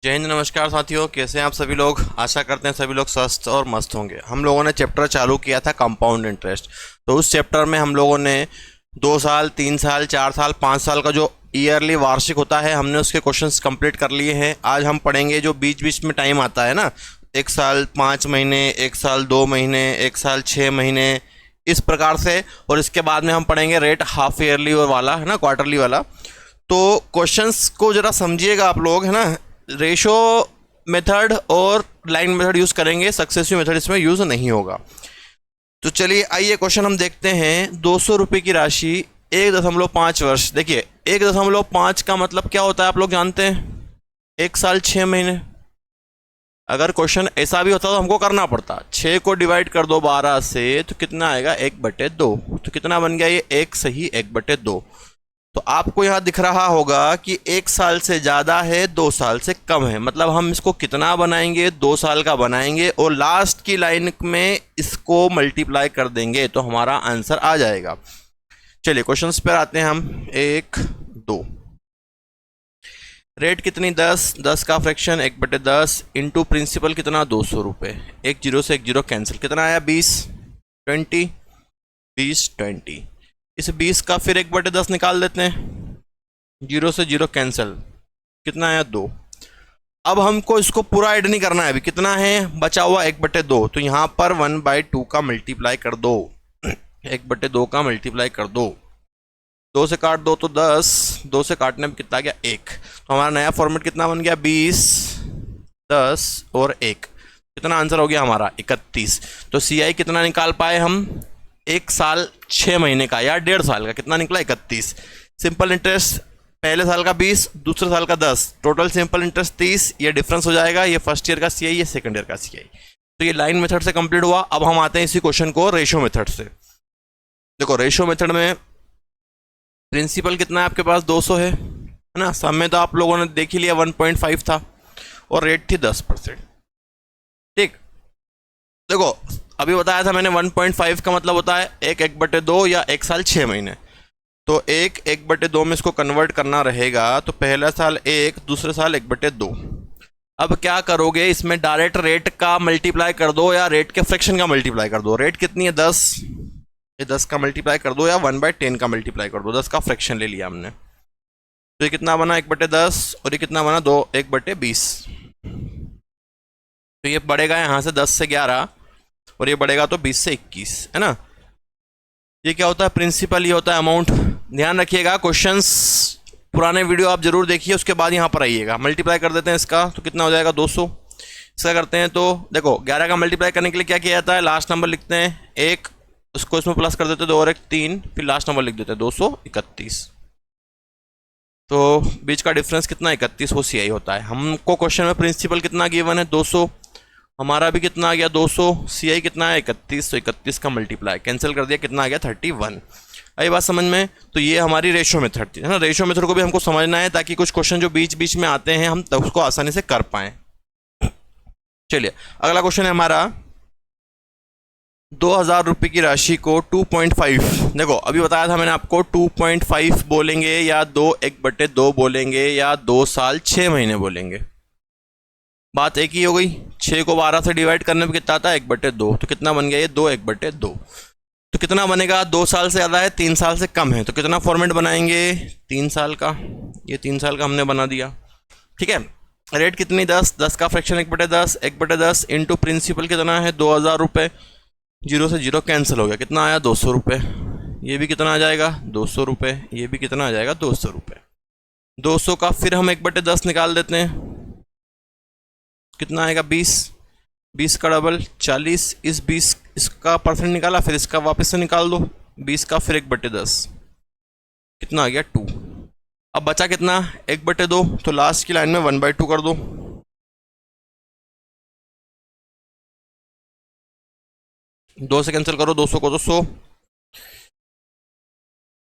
जय हिंद, नमस्कार साथियों। कैसे हैं आप सभी लोग। आशा करते हैं सभी लोग स्वस्थ और मस्त होंगे। हम लोगों ने चैप्टर चालू किया था कंपाउंड इंटरेस्ट। तो उस चैप्टर में हम लोगों ने 2 साल, 3 साल, 4 साल, 5 साल का जो ईयरली वार्षिक होता है, हमने उसके क्वेश्चंस कंप्लीट कर लिए हैं। आज हम पढ़ेंगे जो बीच बीच में टाइम आता है ना, 1 साल 5 महीने, 1 साल 2 महीने, 1 साल 6 महीने, इस प्रकार से। और इसके बाद में हम पढ़ेंगे रेट हाफ ईयरली और वाला, है ना, क्वार्टरली वाला। तो क्वेश्चंस को ज़रा समझिएगा आप लोग, है ना। रेशो मेथड और लाइन मेथड यूज़ करेंगे, सक्सेसिव मेथड इसमें यूज़ नहीं होगा। तो चलिए आइए क्वेश्चन हम देखते हैं। 200 रुपये की राशि 1.5 वर्ष। देखिए 1.5 का मतलब क्या होता है आप लोग जानते हैं, 1 साल 6 महीने। अगर क्वेश्चन ऐसा भी होता तो हमको करना पड़ता, 6 को डिवाइड कर दो 12 से तो कितना आएगा 1/2। तो कितना बन गया ये 1 सही 1/2। तो आपको यहाँ दिख रहा होगा कि 1 साल से ज़्यादा है, 2 साल से कम है। मतलब हम इसको कितना बनाएंगे, 2 साल का बनाएंगे और लास्ट की लाइन में इसको मल्टीप्लाई कर देंगे तो हमारा आंसर आ जाएगा। चलिए क्वेश्चंस पर आते हैं हम। 1 2 रेट कितनी 10 का फ्रैक्शन 1/10 इंटू प्रिंसिपल कितना 200 रुपये। 1 0 से 1 0 कैंसिल, कितना आया 20 20 20 20। इस 20 का फिर 1/10 निकाल देते हैं, 0 से 0 कैंसिल, कितना आया 2। अब हमको इसको पूरा ऐड नहीं करना है, अभी कितना है बचा हुआ 1/2। तो यहाँ पर 1/2 का मल्टीप्लाई कर दो, 1/2 का मल्टीप्लाई कर दो। 2 से काट दो तो 10, 2 से काटने में कितना गया 1। तो हमारा नया फॉर्मेट कितना बन गया 20 10 और 1, कितना आंसर हो गया हमारा 31। तो CI कितना निकाल पाए हम, 1 साल 6 महीने का या 1.5 साल का, कितना निकला 31। सिंपल इंटरेस्ट पहले साल का 20, दूसरे साल का 10, टोटल सिंपल इंटरेस्ट 30। ये डिफरेंस हो जाएगा, ये फर्स्ट ईयर का CI, ये सेकंड ईयर का CI। तो ये लाइन मेथड से कंप्लीट हुआ। अब हम आते हैं इसी क्वेश्चन को रेशो मेथड से। देखो रेशो मेथड में प्रिंसिपल कितना है आपके पास 200 है ना। सम में तो आप लोगों ने देख ही लिया 1.5 था और रेट थी 10%। ठीक, देखो अभी बताया था मैंने 1.5 का मतलब होता है 1/2 या 1 साल 6 महीने। तो 1/2 में इसको कन्वर्ट करना रहेगा। तो पहला साल 1, दूसरे साल 1/2। अब क्या करोगे, इसमें डायरेक्ट रेट का मल्टीप्लाई कर दो या रेट के फ्रैक्शन का मल्टीप्लाई कर दो। रेट कितनी है 10, ये 10 का मल्टीप्लाई कर दो या 1/10 का मल्टीप्लाई कर दो। 10 का फ्रैक्शन ले लिया हमने, तो ये कितना बना 1/10 और ये कितना बना 1/20। तो ये बढ़ेगा यहाँ से 10 से 11 और ये बढ़ेगा तो 20 से 21, है ना। ये क्या होता है प्रिंसिपल, ये होता है अमाउंट। ध्यान रखिएगा क्वेश्चंस पुराने वीडियो आप जरूर देखिए, उसके बाद यहाँ पर आइएगा। मल्टीप्लाई कर देते हैं इसका तो कितना हो जाएगा 200। इसका करते हैं तो देखो 11 का मल्टीप्लाई करने के लिए क्या किया जाता है, लास्ट नंबर लिखते हैं 1, उसको इसमें प्लस कर देते हैं 2 और 1 3, फिर लास्ट नंबर लिख देते हैं 231। तो बीच का डिफरेंस कितना 31 वो CI होता है। हमको क्वेश्चन में प्रिंसिपल कितना गिवन है 200, हमारा भी कितना आ गया 200, CI कितना है 31। तो 31 का मल्टीप्लाई कैंसिल कर दिया, कितना आ गया 31। आई बात समझ में। तो ये हमारी रेशो मेथड थी, है ना। रेशो मेथड को भी हमको समझना है ताकि कुछ क्वेश्चन जो बीच बीच में आते हैं हम तब उसको आसानी से कर पाएँ। चलिए अगला क्वेश्चन है हमारा 2000 रुपये की राशि को 2.5। देखो अभी बताया था मैंने आपको 2.5 बोलेंगे या 1/2 बोलेंगे या 2 साल 6 महीने बोलेंगे, बात एक ही हो गई। 6 को 12 से डिवाइड करने में कितना आता है 1/2। तो कितना बन गया ये 2/2। तो कितना बनेगा 2 साल से ज़्यादा है, 3 साल से कम है। तो कितना फॉर्मेट बनाएंगे 3 साल का, ये 3 साल का हमने बना दिया। ठीक है, रेट कितनी 10 का फ्रैक्शन 1/10, 1/10 इंटू प्रिंसिपल कितना है 2000 रुपये। 0 से 0 कैंसिल हो गया, कितना आया 200 रुपये। ये भी कितना आ जाएगा 200 रुपये, ये भी कितना आ जाएगा 200 रुपये। 200 का फिर हम 1/10 निकाल देते हैं, कितना आएगा 20, 20 का डबल 40। इस 20 इसका परसेंट निकाला, फिर इसका वापस से निकाल दो 20 का फिर 1/10, कितना आ गया 2। अब बचा कितना 1/2। तो लास्ट की लाइन में 1/2 कर दो, 2 से कैंसिल करो 200 को, तो 100,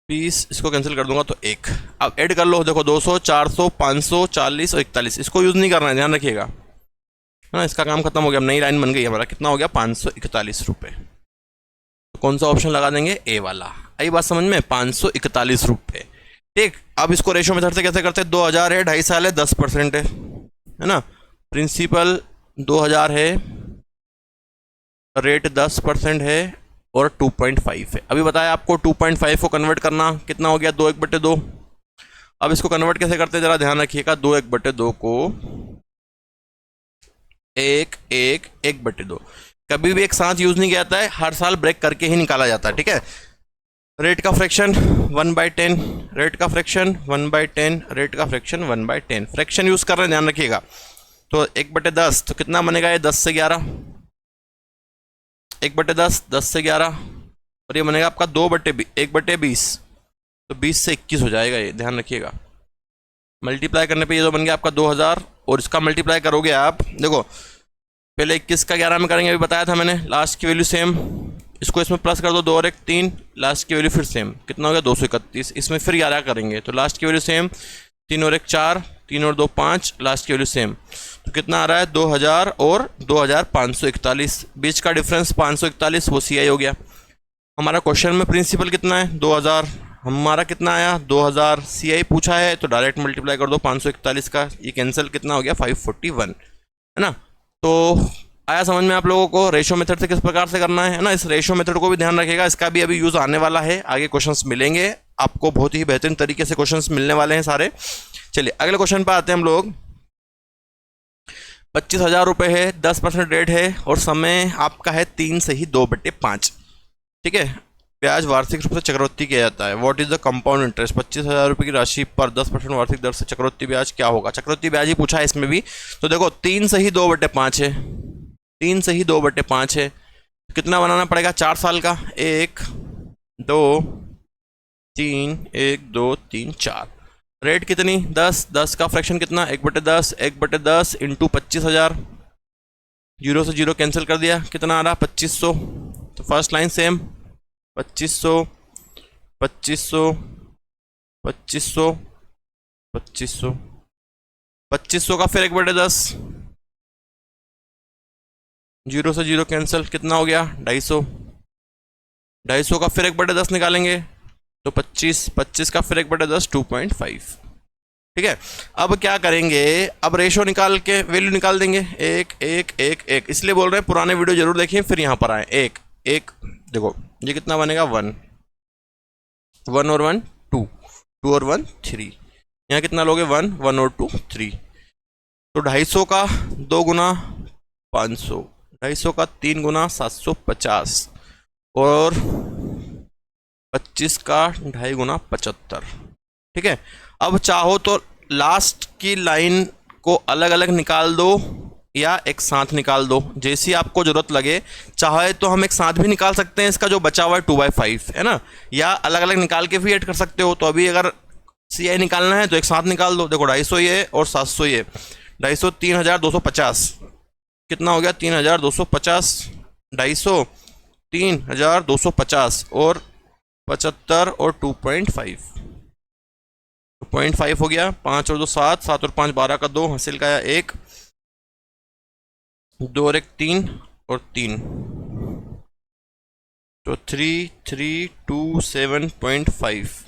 20 इसको कैंसिल कर दूंगा तो 1। अब ऐड कर लो, देखो 200 400 500 40 और 41। इसको यूज़ नहीं करना है, ध्यान रखिएगा, है ना। इसका काम खत्म हो गया, अब नई लाइन बन गई हमारा, कितना हो गया 541 रुपये। तो कौन सा ऑप्शन लगा देंगे, ए वाला। आई बात समझ में, 541 रुपये। ठीक, अब इसको रेशो मेथड से कैसे करते हैं, 2000 है, 2.5 साल है, 10% है है ना, प्रिंसिपल 2000 है, रेट 10% है और 2.5 है। अभी बताया आपको 2.5 को कन्वर्ट करना कितना हो गया, 2/1/2। अब इसको कन्वर्ट कैसे करते हैं जरा ध्यान रखिएगा, 2/1/2 को 1/2 कभी भी एक साथ यूज नहीं किया जाता है, हर साल ब्रेक करके ही निकाला जाता है, ठीक है। रेट का फ्रैक्शन 1/10, रेट का फ्रैक्शन 1/10, रेट का फ्रैक्शन 1/10, फ्रैक्शन यूज कर रहे हैं ध्यान रखिएगा। तो 1/10 तो कितना बनेगा ये, 10 से 11, 1/10 10 से 11, और ये बनेगा आपका 1/20, तो 20 से 21 हो जाएगा ये, ध्यान रखिएगा। मल्टीप्लाई करने पे ये तो बन गया आपका 2000, और इसका मल्टीप्लाई करोगे आप, देखो पहले 21 का 11 में करेंगे, अभी बताया था मैंने, लास्ट की वैल्यू सेम, इसको इसमें प्लस कर दो, 2 और 1 3, लास्ट की वैल्यू फिर सेम, कितना हो गया 231, इसमें फिर 11 करेंगे तो लास्ट की वैल्यू सेम, 3 और 1 4, 3 और 2 5, लास्ट की वैल्यू सेम, तो कितना आ रहा है 2000 और 2541, बीच का डिफरेंस 541, वो CI हो गया। हमारा क्वेश्चन में प्रिंसिपल कितना है 2000, हमारा कितना आया 2000, CI पूछा है तो डायरेक्ट मल्टीप्लाई कर दो 541 का, ये कैंसिल, कितना हो गया 541, है ना। तो आया समझ में आप लोगों को रेशो मेथड से किस प्रकार से करना है ना। इस रेशो मेथड को भी ध्यान रखिएगा, इसका भी अभी यूज आने वाला है, आगे क्वेश्चंस मिलेंगे आपको, बहुत ही बेहतरीन तरीके से क्वेश्चंस मिलने वाले हैं सारे। चलिए अगले क्वेश्चन पर आते हैं हम लोग। 25,000 रुपये है, 10% रेट है और समय आपका है 3 से ही 2/5, ठीक है। ब्याज वार्षिक रूप से चक्रवृद्धि किया जाता है। What is the compound interest, 25,000 रुपये की राशि पर 10% वार्षिक दर से चक्रवृद्धि ब्याज क्या होगा। चक्रवृद्धि ब्याज ही पूछा है इसमें भी, तो देखो 3 से ही 2/5 है, 3 से ही 2/5 है, कितना बनाना पड़ेगा 4 साल का, 1 2 3, 1 2 3 4, रेट कितनी 10, 10 का फ्रैक्शन कितना 1/10, 1/10 इंटू 25,000, 0 से 0 कैंसिल कर दिया, कितना आ रहा 2500, तो फर्स्ट लाइन सेम 2500 2500 2500 2500 2500 का फिर 1/10, 0 से 0 कैंसिल, कितना हो गया 250, 250 का फिर 1/10 निकालेंगे तो 25, 25 का फिर 1/10 2.5, ठीक है। अब क्या करेंगे, अब रेशो निकाल के वैल्यू निकाल देंगे, 1 1 1 1, इसलिए बोल रहे हैं पुराने वीडियो जरूर देखिए फिर यहाँ पर आए। 1 1, देखो ये कितना बनेगा 1 1 और 1 2, 2 और 1 3, यहाँ कितना लोगे 1 1 और 2 3, तो 250 का 2 गुना 500, 250 का 3 गुना 750 और 25 का 2.5 गुना 75, ठीक है। अब चाहो तो लास्ट की लाइन को अलग अलग निकाल दो या एक साथ निकाल दो, जैसी आपको जरूरत लगे। चाहे तो हम एक साथ भी निकाल सकते हैं, इसका जो बचा हुआ है 2/5 है ना, या अलग अलग निकाल के भी ऐड कर सकते हो। तो अभी अगर CI निकालना है तो एक साथ निकाल दो, देखो 250 ये और 700 ये, 250 3250, कितना हो गया 3250, 250 3250 और 75 और 2.5 हो गया, 5 और 2 7, 7 और 5 12 का 2, हासिल का 1, 2 और 1 3 और 3, तो 3327.5,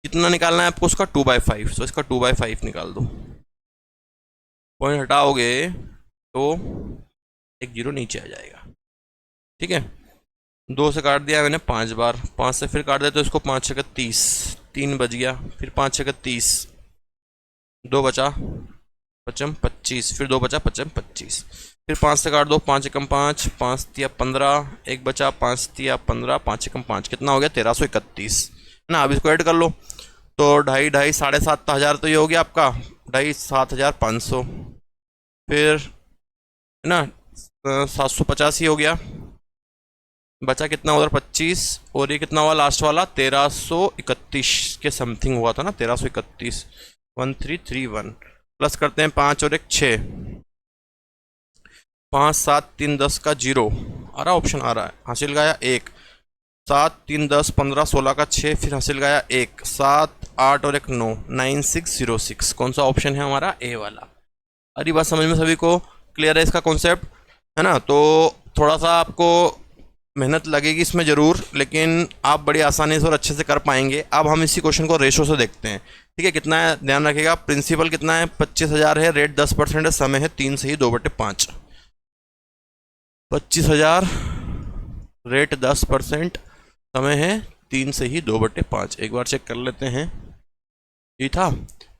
कितना निकालना है आपको उसका 2/5, तो इसका 2/5 निकाल दो, पॉइंट हटाओगे तो 1 0 नीचे आ जाएगा, ठीक है। 2 से काट दिया मैंने 5 बार, 5 से फिर काट दिया तो इसको 5 6 30, 3 बच गया, फिर 5 6 30, 2 बचा 5 25, फिर 2 बचा 5 25, फिर 5 से काट दो 5 1 5, 5 3 15, 1 बचा 5 3 15, 5 1 5, कितना हो गया 1331 ना। अब इसको ऐड कर लो तो 2.5 2.5 7,500 तो ये हो गया आपका 2.5 7,500, फिर है ना 750 ही हो गया, बचा कितना उधर 25, और ये कितना हुआ लास्ट वाला 1331 के समथिंग हुआ था ना, 1331 1331, प्लस करते हैं 5 और 1 6, 5 7 3 10 का 0 आ रहा, ऑप्शन आ रहा है, हासिल गाया 1, 7 3 10 15 16 का 6, फिर हासिल गाया 1, 7 8 और 1 9, 9606, कौन सा ऑप्शन है हमारा ए वाला। अरे बात समझ में सभी को क्लियर है इसका कॉन्सेप्ट, है ना। तो थोड़ा सा आपको मेहनत लगेगी इसमें ज़रूर, लेकिन आप बड़ी आसानी से और अच्छे से कर पाएंगे। अब हम इसी क्वेश्चन को रेशो से देखते हैं। ठीक है, कितना है ध्यान रखिएगा। प्रिंसिपल कितना है, 25,000 है, रेट 10% है, समय है 3 से ही 2/5। 25,000 रेट 10%, समय है 3 से ही 2/5। एक बार चेक कर लेते हैं। ये था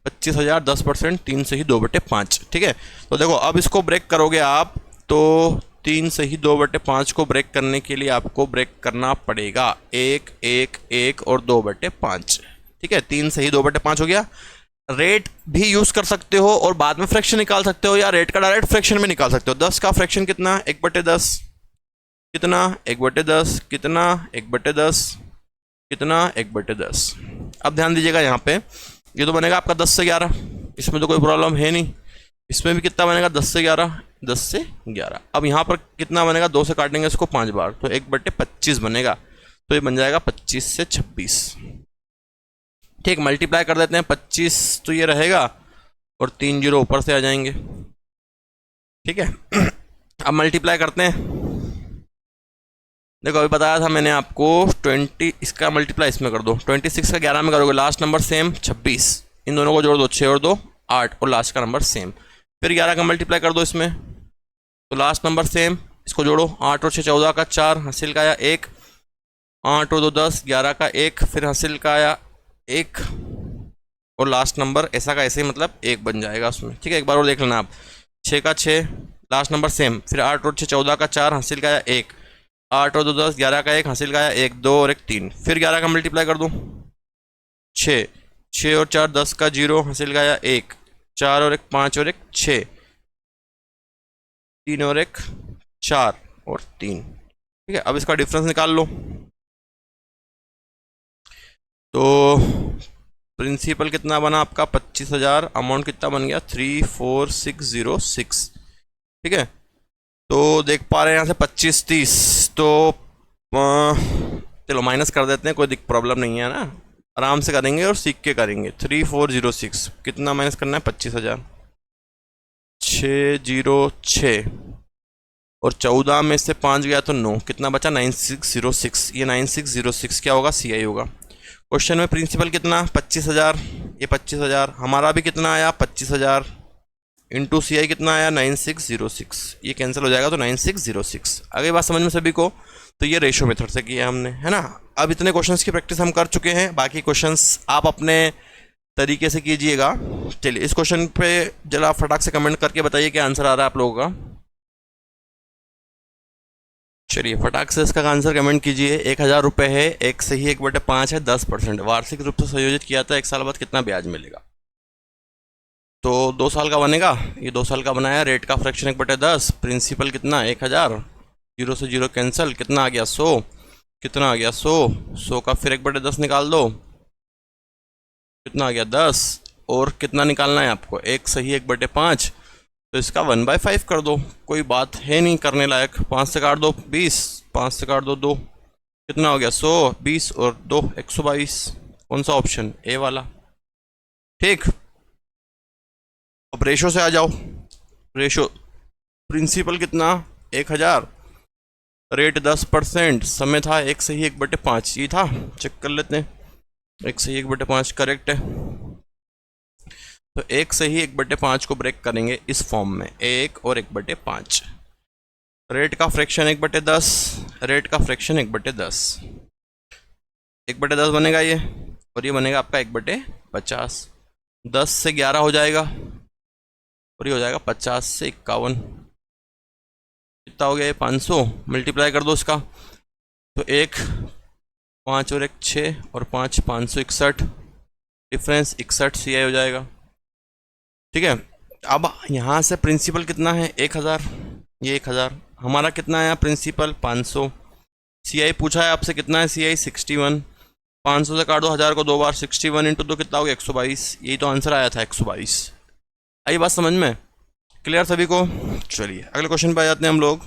25,000 10%, 3 से ही 2/5। ठीक है, तो देखो अब इसको ब्रेक करोगे आप तो 3 से ही 2/5 को ब्रेक करने के लिए आपको ब्रेक करना पड़ेगा 1 1 1 और 2/5। ठीक है, 3 से ही 2/5 हो गया। रेट भी यूज कर सकते हो और बाद में फ्रैक्शन निकाल सकते हो, या रेट का डायरेक्ट फ्रैक्शन में निकाल सकते हो। 10 का फ्रैक्शन कितना, 1/10 कितना, 1/10 कितना, 1/10 कितना, 1/10। अब ध्यान दीजिएगा यहाँ पे, ये तो बनेगा आपका 10 से 11, इसमें तो कोई प्रॉब्लम है नहीं। इसमें भी कितना बनेगा, 10 से 11, 10 से 11। अब यहाँ पर कितना बनेगा, 2 से काटेंगे इसको 5 बार, तो 1/25 बनेगा। तो ये बन जाएगा 25 से 26। ठीक, मल्टीप्लाई कर देते हैं। 25 तो ये रहेगा और 3 जीरो ऊपर से आ जाएंगे। ठीक है, अब मल्टीप्लाई करते हैं। देखो अभी बताया था मैंने आपको 20, इसका मल्टीप्लाई इसमें कर दो। 26 का 11 में करोगे, लास्ट नंबर सेम 26, इन दोनों को जोड़ दो, 6 और 2 8, और लास्ट का नंबर सेम। फिर 11 का मल्टीप्लाई कर दो इसमें, तो लास्ट नंबर सेम, इसको जोड़ो, 8 और 6 14 का 4, हासिल का आया 1, 8 और 2 10, 11 का 1, फिर हासिल का आया 1, और लास्ट नंबर ऐसा का ऐसे ही, मतलब 1 बन जाएगा उसमें। ठीक है, एक बार और देख लेना आप। 6 का 6, लास्ट नंबर सेम, फिर 8 और 6 14 का 4, हासिल का आया 1, 8 और 2 10, 11 का 1, हासिल का आया 1 2 और 1 3। फिर 11 का मल्टीप्लाई कर दो, 6, 6 और 4 10 का 0, हासिल का आया 1, 4 और 1 5 और 1 6, 3 और 1 4 और 3। ठीक है, अब इसका डिफरेंस निकाल लो। तो प्रिंसिपल कितना बना आपका 25,000, अमाउंट कितना बन गया 34606। ठीक है, तो देख पा रहे हैं यहाँ से 25 30, तो चलो माइनस कर देते हैं, कोई प्रॉब्लम नहीं है ना, आराम से करेंगे और सीख के करेंगे। 3406 कितना माइनस करना है, 25,000, 606 और 14 में से 5 गया तो 9, कितना बचा 9606। ये 9606 क्या होगा, CI होगा। क्वेश्चन में प्रिंसिपल कितना 25,000, ये 25,000, हमारा भी कितना आया 25,000, इंटू CI कितना आया 9606, ये कैंसिल हो जाएगा तो 9606। आगे बात समझ में सभी को। तो ये रेशो मेथड से किया हमने, है ना। अब इतने क्वेश्चंस की प्रैक्टिस हम कर चुके हैं, बाकी क्वेश्चंस आप अपने तरीके से कीजिएगा। चलिए इस क्वेश्चन पे जरा फटाक से कमेंट करके बताइए क्या आंसर आ रहा है आप लोगों का। चलिए फटाक से इसका आंसर कमेंट कीजिए। 1,000 रुपये है, 1 से ही 1/5 है, 10%, वार्षिक रूप से संयोजित किया था, 1 साल बाद कितना ब्याज मिलेगा। तो 2 साल का बनेगा, ये 2 साल का बनाया। रेट का फ्रैक्शन 1/10, प्रिंसिपल कितना 1,000, 0 से 0 कैंसिल, कितना आ गया 100, कितना आ गया 100 का फिर 1/10 निकाल दो, कितना आ गया 10, और कितना निकालना है आपको 1 से ही 1/5, तो इसका 1/5 कर दो, कोई बात है नहीं करने लायक। 5 से काट दो 20, 5 से काट दो 2, कितना हो गया 100, 20 और 2 122। कौन सा ऑप्शन, ए वाला। ठीक, अब रेशो से आ जाओ। रेशो प्रिंसिपल कितना 1,000, रेट 10%, समय था 1 से ही 1/5, ये था, चेक कर लेते हैं। 1 से ही 1/5 करेक्ट है, तो 1 से ही 1/5 को ब्रेक करेंगे इस फॉर्म में, 1 और 1/5। रेट का फ्रैक्शन 1/10, रेट का फ्रैक्शन 1/10, 1/10 बनेगा ये, और ये बनेगा आपका 1/50। 10 से 11 हो जाएगा, और ये हो जाएगा 50 से 51, कितना हो गया ये 500। मल्टीप्लाई कर दो इसका, तो 1 5 और 1 6 और 5 561, डिफरेंस 61 CI हो जाएगा। ठीक है, अब यहाँ से प्रिंसिपल कितना है 1,000, ये 1,000, हमारा कितना आया प्रिंसिपल 500, CI पूछा है आपसे कितना है CI 61, 500 से काटो 1000 को 2 बार, 61 इंटू 2 कितना हो गया 122, यही तो आंसर आया था 122। आई बात समझ में, क्लियर सभी को। चलिए अगले क्वेश्चन पे आ जाते हैं हम लोग।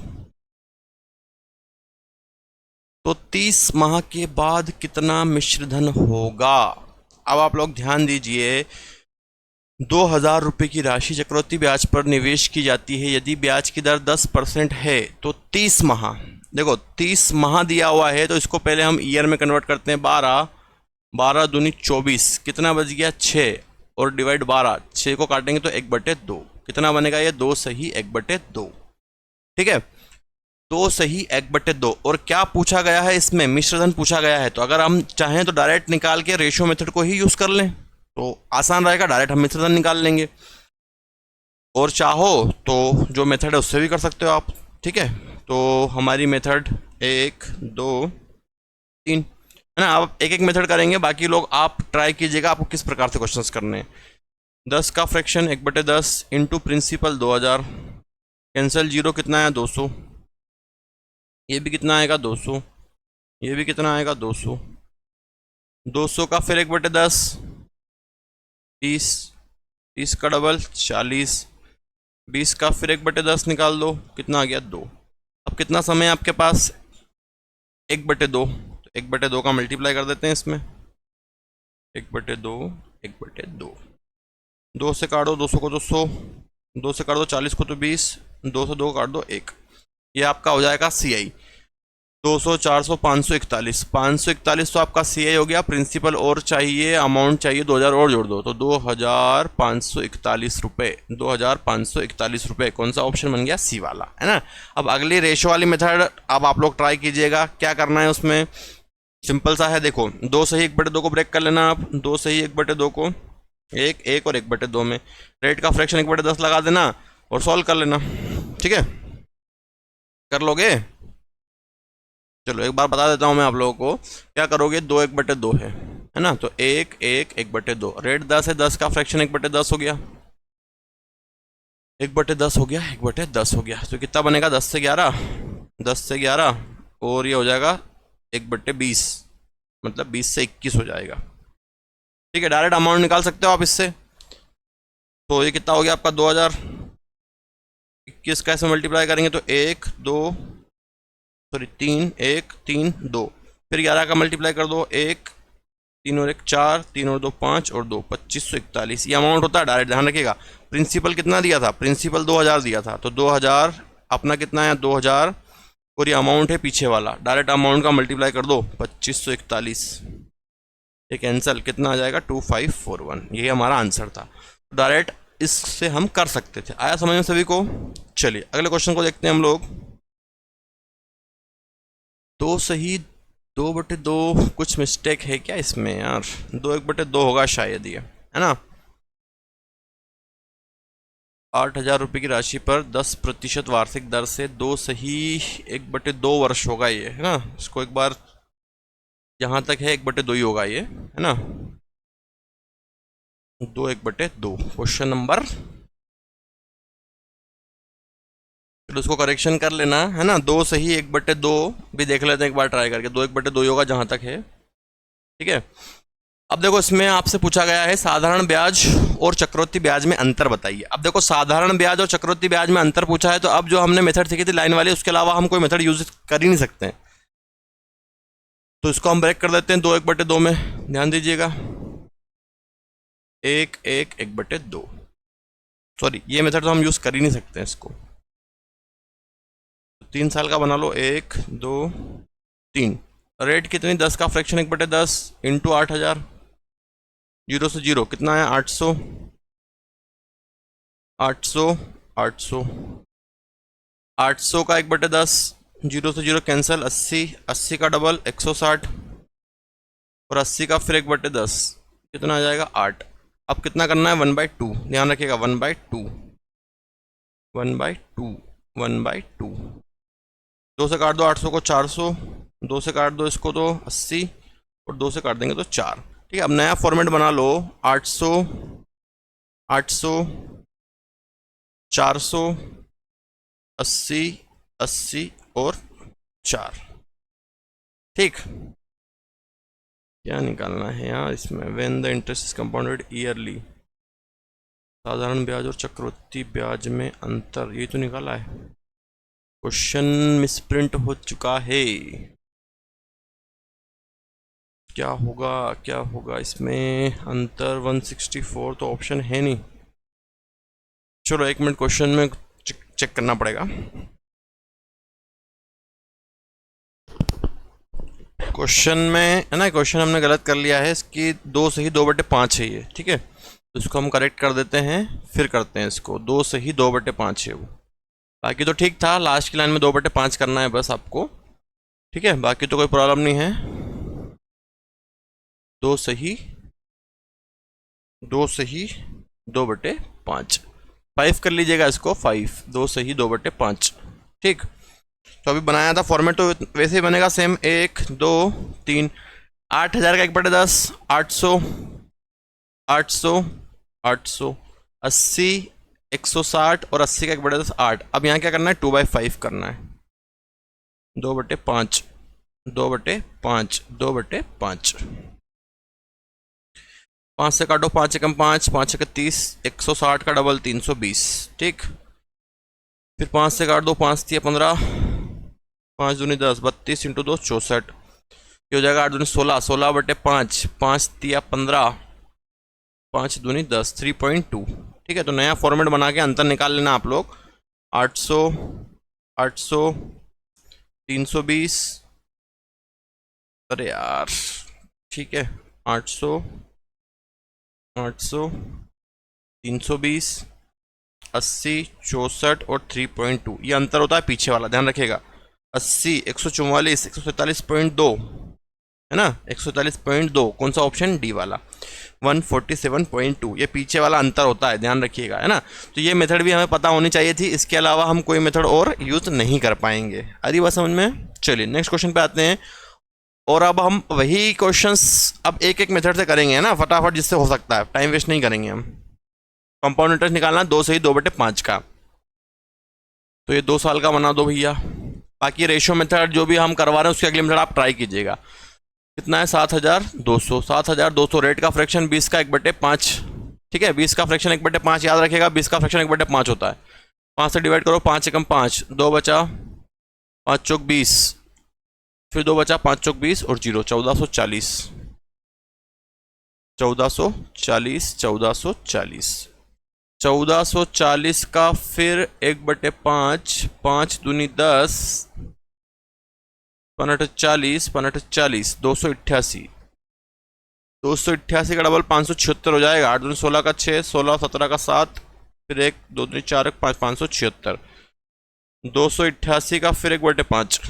तो 30 माह के बाद कितना मिश्रधन होगा। अब आप लोग ध्यान दीजिए, 2,000 रुपये की राशि चक्रवृद्धि ब्याज पर निवेश की जाती है। यदि ब्याज की दर 10% है तो 30 माह देखो 30 माह दिया हुआ है तो इसको पहले हम ईयर में कन्वर्ट करते हैं। 12, 12 दूनी 24, कितना बच गया 6, और डिवाइड 12, 6 को काटेंगे तो 1/2, कितना बनेगा ये 2 सही 1/2। ठीक है, 2 सही 1/2। और क्या पूछा गया है इसमें, मिश्रधन पूछा गया है। तो अगर हम चाहें तो डायरेक्ट निकाल के रेशियो मेथड को ही यूज कर लें तो आसान रहेगा, डायरेक्ट हम मिश्रधन निकाल लेंगे। और चाहो तो जो मेथड है उससे भी कर सकते हो आप। ठीक है, तो हमारी मेथड 1 2 3 है ना। अब एक एक मेथड करेंगे, बाकी लोग आप ट्राई कीजिएगा आपको किस प्रकार से क्वेश्चंस करने हैं। 10 का फ्रैक्शन 1/10 इंटू प्रिंसिपल 2000, कैंसल 0 कितना है 200, ये भी कितना आएगा 200, ये भी कितना आएगा 200, 200 का फिर 1/10 30, 30 का डबल 40, 20 का फिर 1/10 निकाल दो, कितना आ गया 2। अब कितना समय है आपके पास 1/2, तो 1/2 का मल्टीप्लाई कर देते हैं इसमें, 1/2 1/2, 2 से काट दो 200 को तो 100, 2 से काट दो 40 को तो 20, 2 से 2 काट दो 1, ये आपका हो जाएगा सी आई। 200 400 541, 541 तो आपका सी आई हो गया। प्रिंसिपल और चाहिए, अमाउंट चाहिए 2000 और जोड़ दो, तो 2541 रुपये, 2541 रुपये। कौन सा ऑप्शन बन गया, सी वाला, है ना। अब अगली रेशो वाली मेथड अब आप लोग ट्राई कीजिएगा। क्या करना है उसमें, सिंपल सा है, देखो 2 सही 1/2 को ब्रेक कर लेना आप, 2 सही 1/2 को 1 1 और 1/2 में रेट का फ्रैक्शन 1/10 लगा देना और सॉल्व कर लेना। ठीक है, कर लोगे। चलो एक बार बता देता हूं मैं आप लोगों को, क्या करोगे, 2 1/2 है ना, तो 1 1 1/2, रेट 10 है, 10 का फ्रैक्शन 1/10 हो गया, 1/10 हो गया, 1/10 हो गया, तो कितना बनेगा 10 से 11, 10 से 11, और ये हो जाएगा 1/20, मतलब 20 से 21 हो जाएगा। ठीक है, डायरेक्ट अमाउंट निकाल सकते हो आप इससे। तो ये कितना हो गया आपका 2021 का ऐसे मल्टीप्लाई करेंगे तो 1 2 सॉरी 3 1 3 2, फिर 11 का मल्टीप्लाई कर दो, 1 3 और 1 4, 3 और 2 5 और 2 2541, ये अमाउंट होता है। डायरेक्ट ध्यान रखिएगा, प्रिंसिपल कितना दिया था, प्रिंसिपल 2000 दिया था, तो 2000 अपना कितना है 2000, और ये अमाउंट है पीछे वाला, डायरेक्ट अमाउंट का मल्टीप्लाई कर दो 2541, ये कैंसल, कितना आ जाएगा 2541, ये हमारा आंसर था। डायरेक्ट इससे हम कर सकते थे। आया समझ में सभी को। चलिए अगले क्वेश्चन को देखते हैं हम लोग। 2 सही 2/2, कुछ मिस्टेक है क्या इसमें यार, 2 1/2 होगा शायद ये, है ना। 8000 रुपये की राशि पर 10% वार्षिक दर से 2 सही 1/2 वर्ष होगा ये, है ना। इसको एक बार, जहां तक है 1/2 ही होगा ये, है ना। 2 1/2 क्वेश्चन नंबर, चलो उसको करेक्शन कर लेना, है ना। 2 सही 1/2 भी देख लेते हैं एक बार ट्राई करके, 2 1/2 ही होगा जहां तक है। ठीक है, अब देखो इसमें आपसे पूछा गया है साधारण ब्याज और चक्रवृद्धि ब्याज में अंतर बताइए। अब देखो साधारण ब्याज और चक्रवृद्धि ब्याज में अंतर पूछा है, तो अब जो हमने मेथड सीखी थी लाइन वाली, उसके अलावा हम कोई मेथड यूज कर ही नहीं सकते हैं, तो इसको हम ब्रेक कर देते हैं 2 1/2 में। ध्यान दीजिएगा, 1 1 1/2, सॉरी ये मेथड तो हम यूज कर ही नहीं सकते हैं इसको। 3 साल का बना लो, 1 2 3, रेट कितनी 10 का फ्रैक्शन 1/10 इंटू 8000, 0 से 0 कितना है 800, 800 800, 800 का 1/10, 0 से 0 कैंसल, 80, 80 का डबल 160, और 80 का फिर 1/10, कितना आ जाएगा 8। अब कितना करना है 1/2, ध्यान रखिएगा 1/2, 1/2, 1/2, 2 से काट दो 800 को 400, 2 से काट दो इसको तो 80, और 2 से काट देंगे तो 4। ठीक है, अब नया फॉर्मेट बना लो, 800 800 400 80 80 और 4। ठीक, क्या निकालना है यार इसमें, when the interest is compounded yearly, साधारण ब्याज और चक्रवृद्धि ब्याज में अंतर, ये तो निकाला है। क्वेश्चन मिसप्रिंट हो चुका है, क्या होगा क्या होगा इसमें, अंतर 164 तो ऑप्शन है नहीं। चलो 1 मिनट, क्वेश्चन में चेक करना पड़ेगा। क्वेश्चन में है ना, क्वेश्चन हमने गलत कर लिया है, इसकी 2 सही 2/5 है ये, ठीक है। तो इसको हम करेक्ट कर देते हैं, फिर करते हैं इसको। 2 सही 2/5 है वो, बाकी तो ठीक था। लास्ट की लाइन में 2/5 करना है बस आपको, ठीक है, बाकी तो कोई प्रॉब्लम नहीं है। 2 सही 2/5 5 कर लीजिएगा इसको, 5 2 सही 2/5, ठीक। तो अभी बनाया था फॉर्मेट, तो वैसे ही बनेगा सेम। 1 2 3 8000 का 1/10 800 800 800 80 160 और 80 का 1/10 8। अब यहाँ क्या करना है, 2/5 करना है। 2/5 2/5 2/5 5 से काटो, 5 एकम 5 5 एक 30 160 का डबल 320, ठीक। फिर 5 से काट दो, 5 तिया 15 5 दूनी 10 32 इंटू 2 64, ये हो जाएगा 8 दूनी 16 16/5 5 तिया 15 5 दूनी 10 3.2, ठीक है। तो नया फॉर्मेट बना के अंतर निकाल लेना आप लोग। 800 800 320, अरे यार, ठीक है, 800 800 320 80 64 और 3.2, ये अंतर होता है पीछे वाला, ध्यान रखिएगा। 80 144 147.2 है ना, 147.2 कौन सा ऑप्शन, डी वाला। 147.2 ये पीछे वाला अंतर होता है, ध्यान रखिएगा, है ना। तो ये मेथड भी हमें पता होनी चाहिए थी, इसके अलावा हम कोई मेथड और यूज़ नहीं कर पाएंगे। अरे बात समझ में। चलिए नेक्स्ट क्वेश्चन पे आते हैं, और अब हम वही क्वेश्चंस अब एक एक मेथड से करेंगे, है ना, फटाफट जिससे हो सकता है, टाइम वेस्ट नहीं करेंगे हम। कंपाउंड इंटरेस्ट निकालना 2 सही 2/5 का, तो ये 2 साल का बना दो भैया। बाकी रेशियो मेथड जो भी हम करवा रहे हैं उसके अगले मेथड आप ट्राई कीजिएगा। कितना है, 7200 7200 रेट का फ्रैक्शन 20 का 1/5, ठीक है। 20 का फ्रैक्शन 1/5 याद रखिएगा, 20 का फ्रैक्शन 1/5 होता है। 5 से डिवाइड करो, 5 एकम 5 2 बचा, 5 चौक 20, फिर 2 बचा, 5 चौक 20 और 0 1440 1440 1440 1440 का फिर 1/5 5 दूनी 10 5 40 288 288 का डबल 576 हो जाएगा। 8 दूनी 16 का 6 16 17 का 7 फिर 1 2 दूनी 4 5 576 288 का फिर 1/5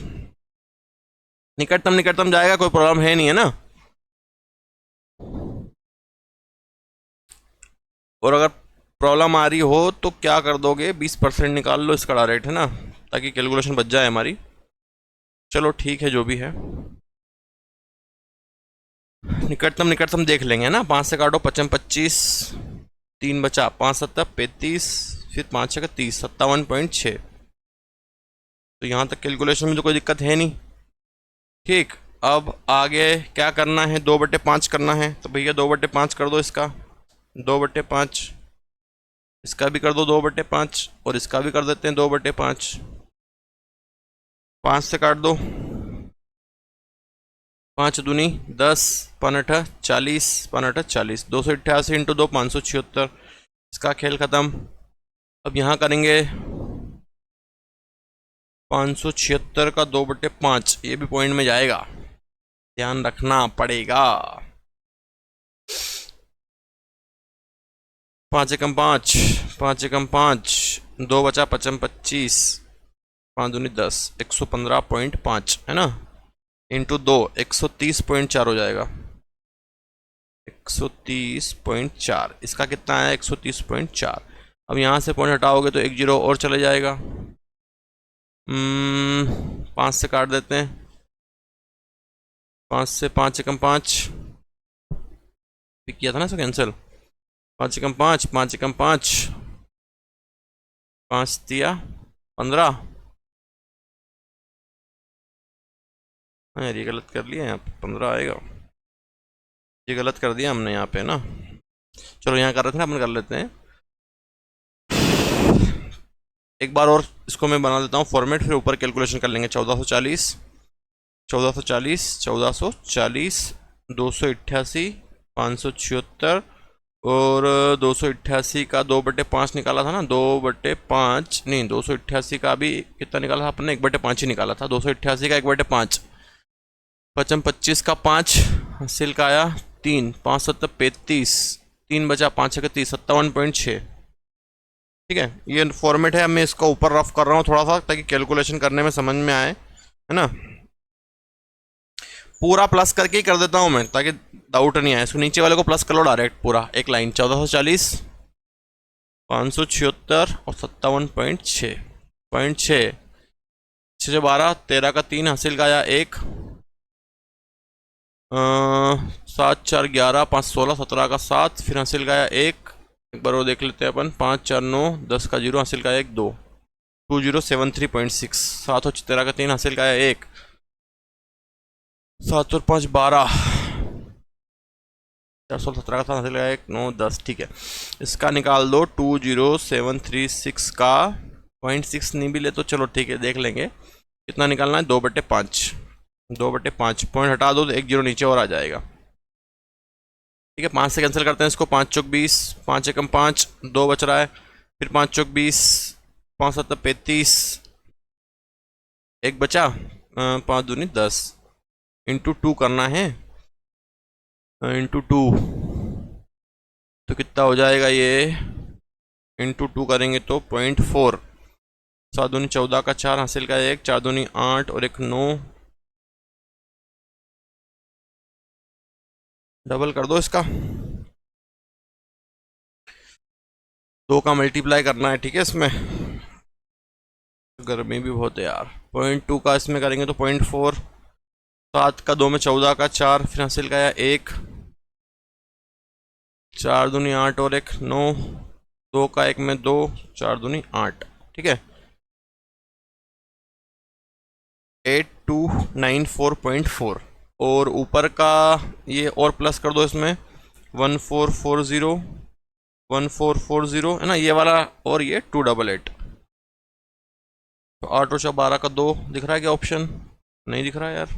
निकटतम जाएगा, कोई प्रॉब्लम है नहीं, है ना। और अगर प्रॉब्लम आ रही हो तो क्या कर दोगे, 20% निकाल लो इसका डायरेक्ट, है ना, ताकि कैलकुलेशन बच जाए हमारी। चलो ठीक है, जो भी है, निकटतम देख लेंगे, है ना। 5 से काटो, 55 25 3 बचा, 5 7 35 फिर 5 6 30 57.6। तो यहाँ तक कैलकुलेशन में तो कोई दिक्कत है नहीं, ठीक। अब आगे क्या करना है, 2/5 करना है, तो भैया 2/5 कर दो इसका, 2/5 इसका भी कर दो 2/5 और इसका भी कर देते हैं 2/5। 5 से काट दो, 5 दूनी 10 5 40 5 40 288 इंटू 2 576, इसका खेल खत्म। अब यहाँ करेंगे 576 का 2/5, ये भी पॉइंट में जाएगा, ध्यान रखना पड़ेगा। 5 एकम 5 5 एकम 5 2 बचा, 55 25 5 दूनी 10 115.5 है ना, इंटू 2 130.4 हो जाएगा। 130.4 इसका कितना है, 130.4। अब यहाँ से पॉइंट हटाओगे तो 1 0 और चले जाएगा। 5 से काट देते हैं, 5 से 5 एकम 5 किया था ना इसको कैंसिल। 5 एकम 5 5 एकम 5 5 दिया 15। यार ये गलत कर लिया, यहाँ पे 15 आएगा, ये गलत कर दिया हमने यहाँ पे ना। चलो यहाँ कर रहे थे ना, अपन कर लेते हैं एक बार और, इसको मैं बना देता हूँ फॉर्मेट, फिर ऊपर कैलकुलेशन कर लेंगे। 1440 1440 1440 288 576 और 288 का 2/5 निकाला था ना, 2/5 नहीं, 288 का भी कितना निकाला था अपने, 1/5 ही निकाला था। 288 का 1/5 पचम 25 का 5 हासिल का आया 3, 5 7 35, 3 बचा, 5 6 30, 57.6। ठीक है, ये फॉर्मेट है। मैं इसका ऊपर रफ कर रहा हूँ थोड़ा सा ताकि कैलकुलेशन करने में समझ में आए, है ना। पूरा प्लस करके ही कर देता हूँ मैं ताकि डाउट नहीं आए। इसको नीचे वाले को प्लस कर लो डायरेक्ट पूरा एक लाइन। 1440, 576 और 57.6, 6 12, 13 का 3 हासिल का आया 1, 7 4 11, 5 16, 17 का 7, फिर हासिल का आया 1। एक बार वो देख लेते हैं अपन। 5 4 9, 10 का 0 हासिल का आया 1 2, 2073.6। 7 और 13 का 3 हासिल का आया 1, 7 और 5 12, 417 का 7 हासिल का आया 1 9 10। ठीक है, इसका निकाल दो। 20736 का 0.6 नहीं भी ले तो चलो ठीक है, देख लेंगे कितना निकालना है। 2/5, 2/5 पॉइंट हटा दो तो 1 0 नीचे और आ जाएगा। ठीक है, 5 से कैंसिल करते हैं इसको। 5 चौक 20, 5 एकम 5, 2 बच रहा है। फिर 5 चौक 20, 5 7 35, 1 बचा, 5 दूनी 10, इंटू 2 करना है, इंटू 2 तो कितना हो जाएगा ये। इंटू 2 करेंगे तो 0.4, 7 दूनी 14 का 4 हासिल का 1, 4 दूनी 8 और 1 9। डबल कर दो इसका, 2 का मल्टीप्लाई करना है। ठीक है, इसमें गर्मी भी बहुत है यार। 0.2 का इसमें करेंगे तो 0.4, 7 का 2 में 14 का 4, फिर हासिल का 1, 4 दूनी 8 और 1 9, 2 का 1 में 2, 4 दूनी 8। ठीक है, 8294.4। और ऊपर का ये और प्लस कर दो इसमें, 1440, 1440 है ना ये वाला, और ये 288। तो 8 और 12 का 2 दिख रहा है क्या ऑप्शन? नहीं दिख रहा है यार,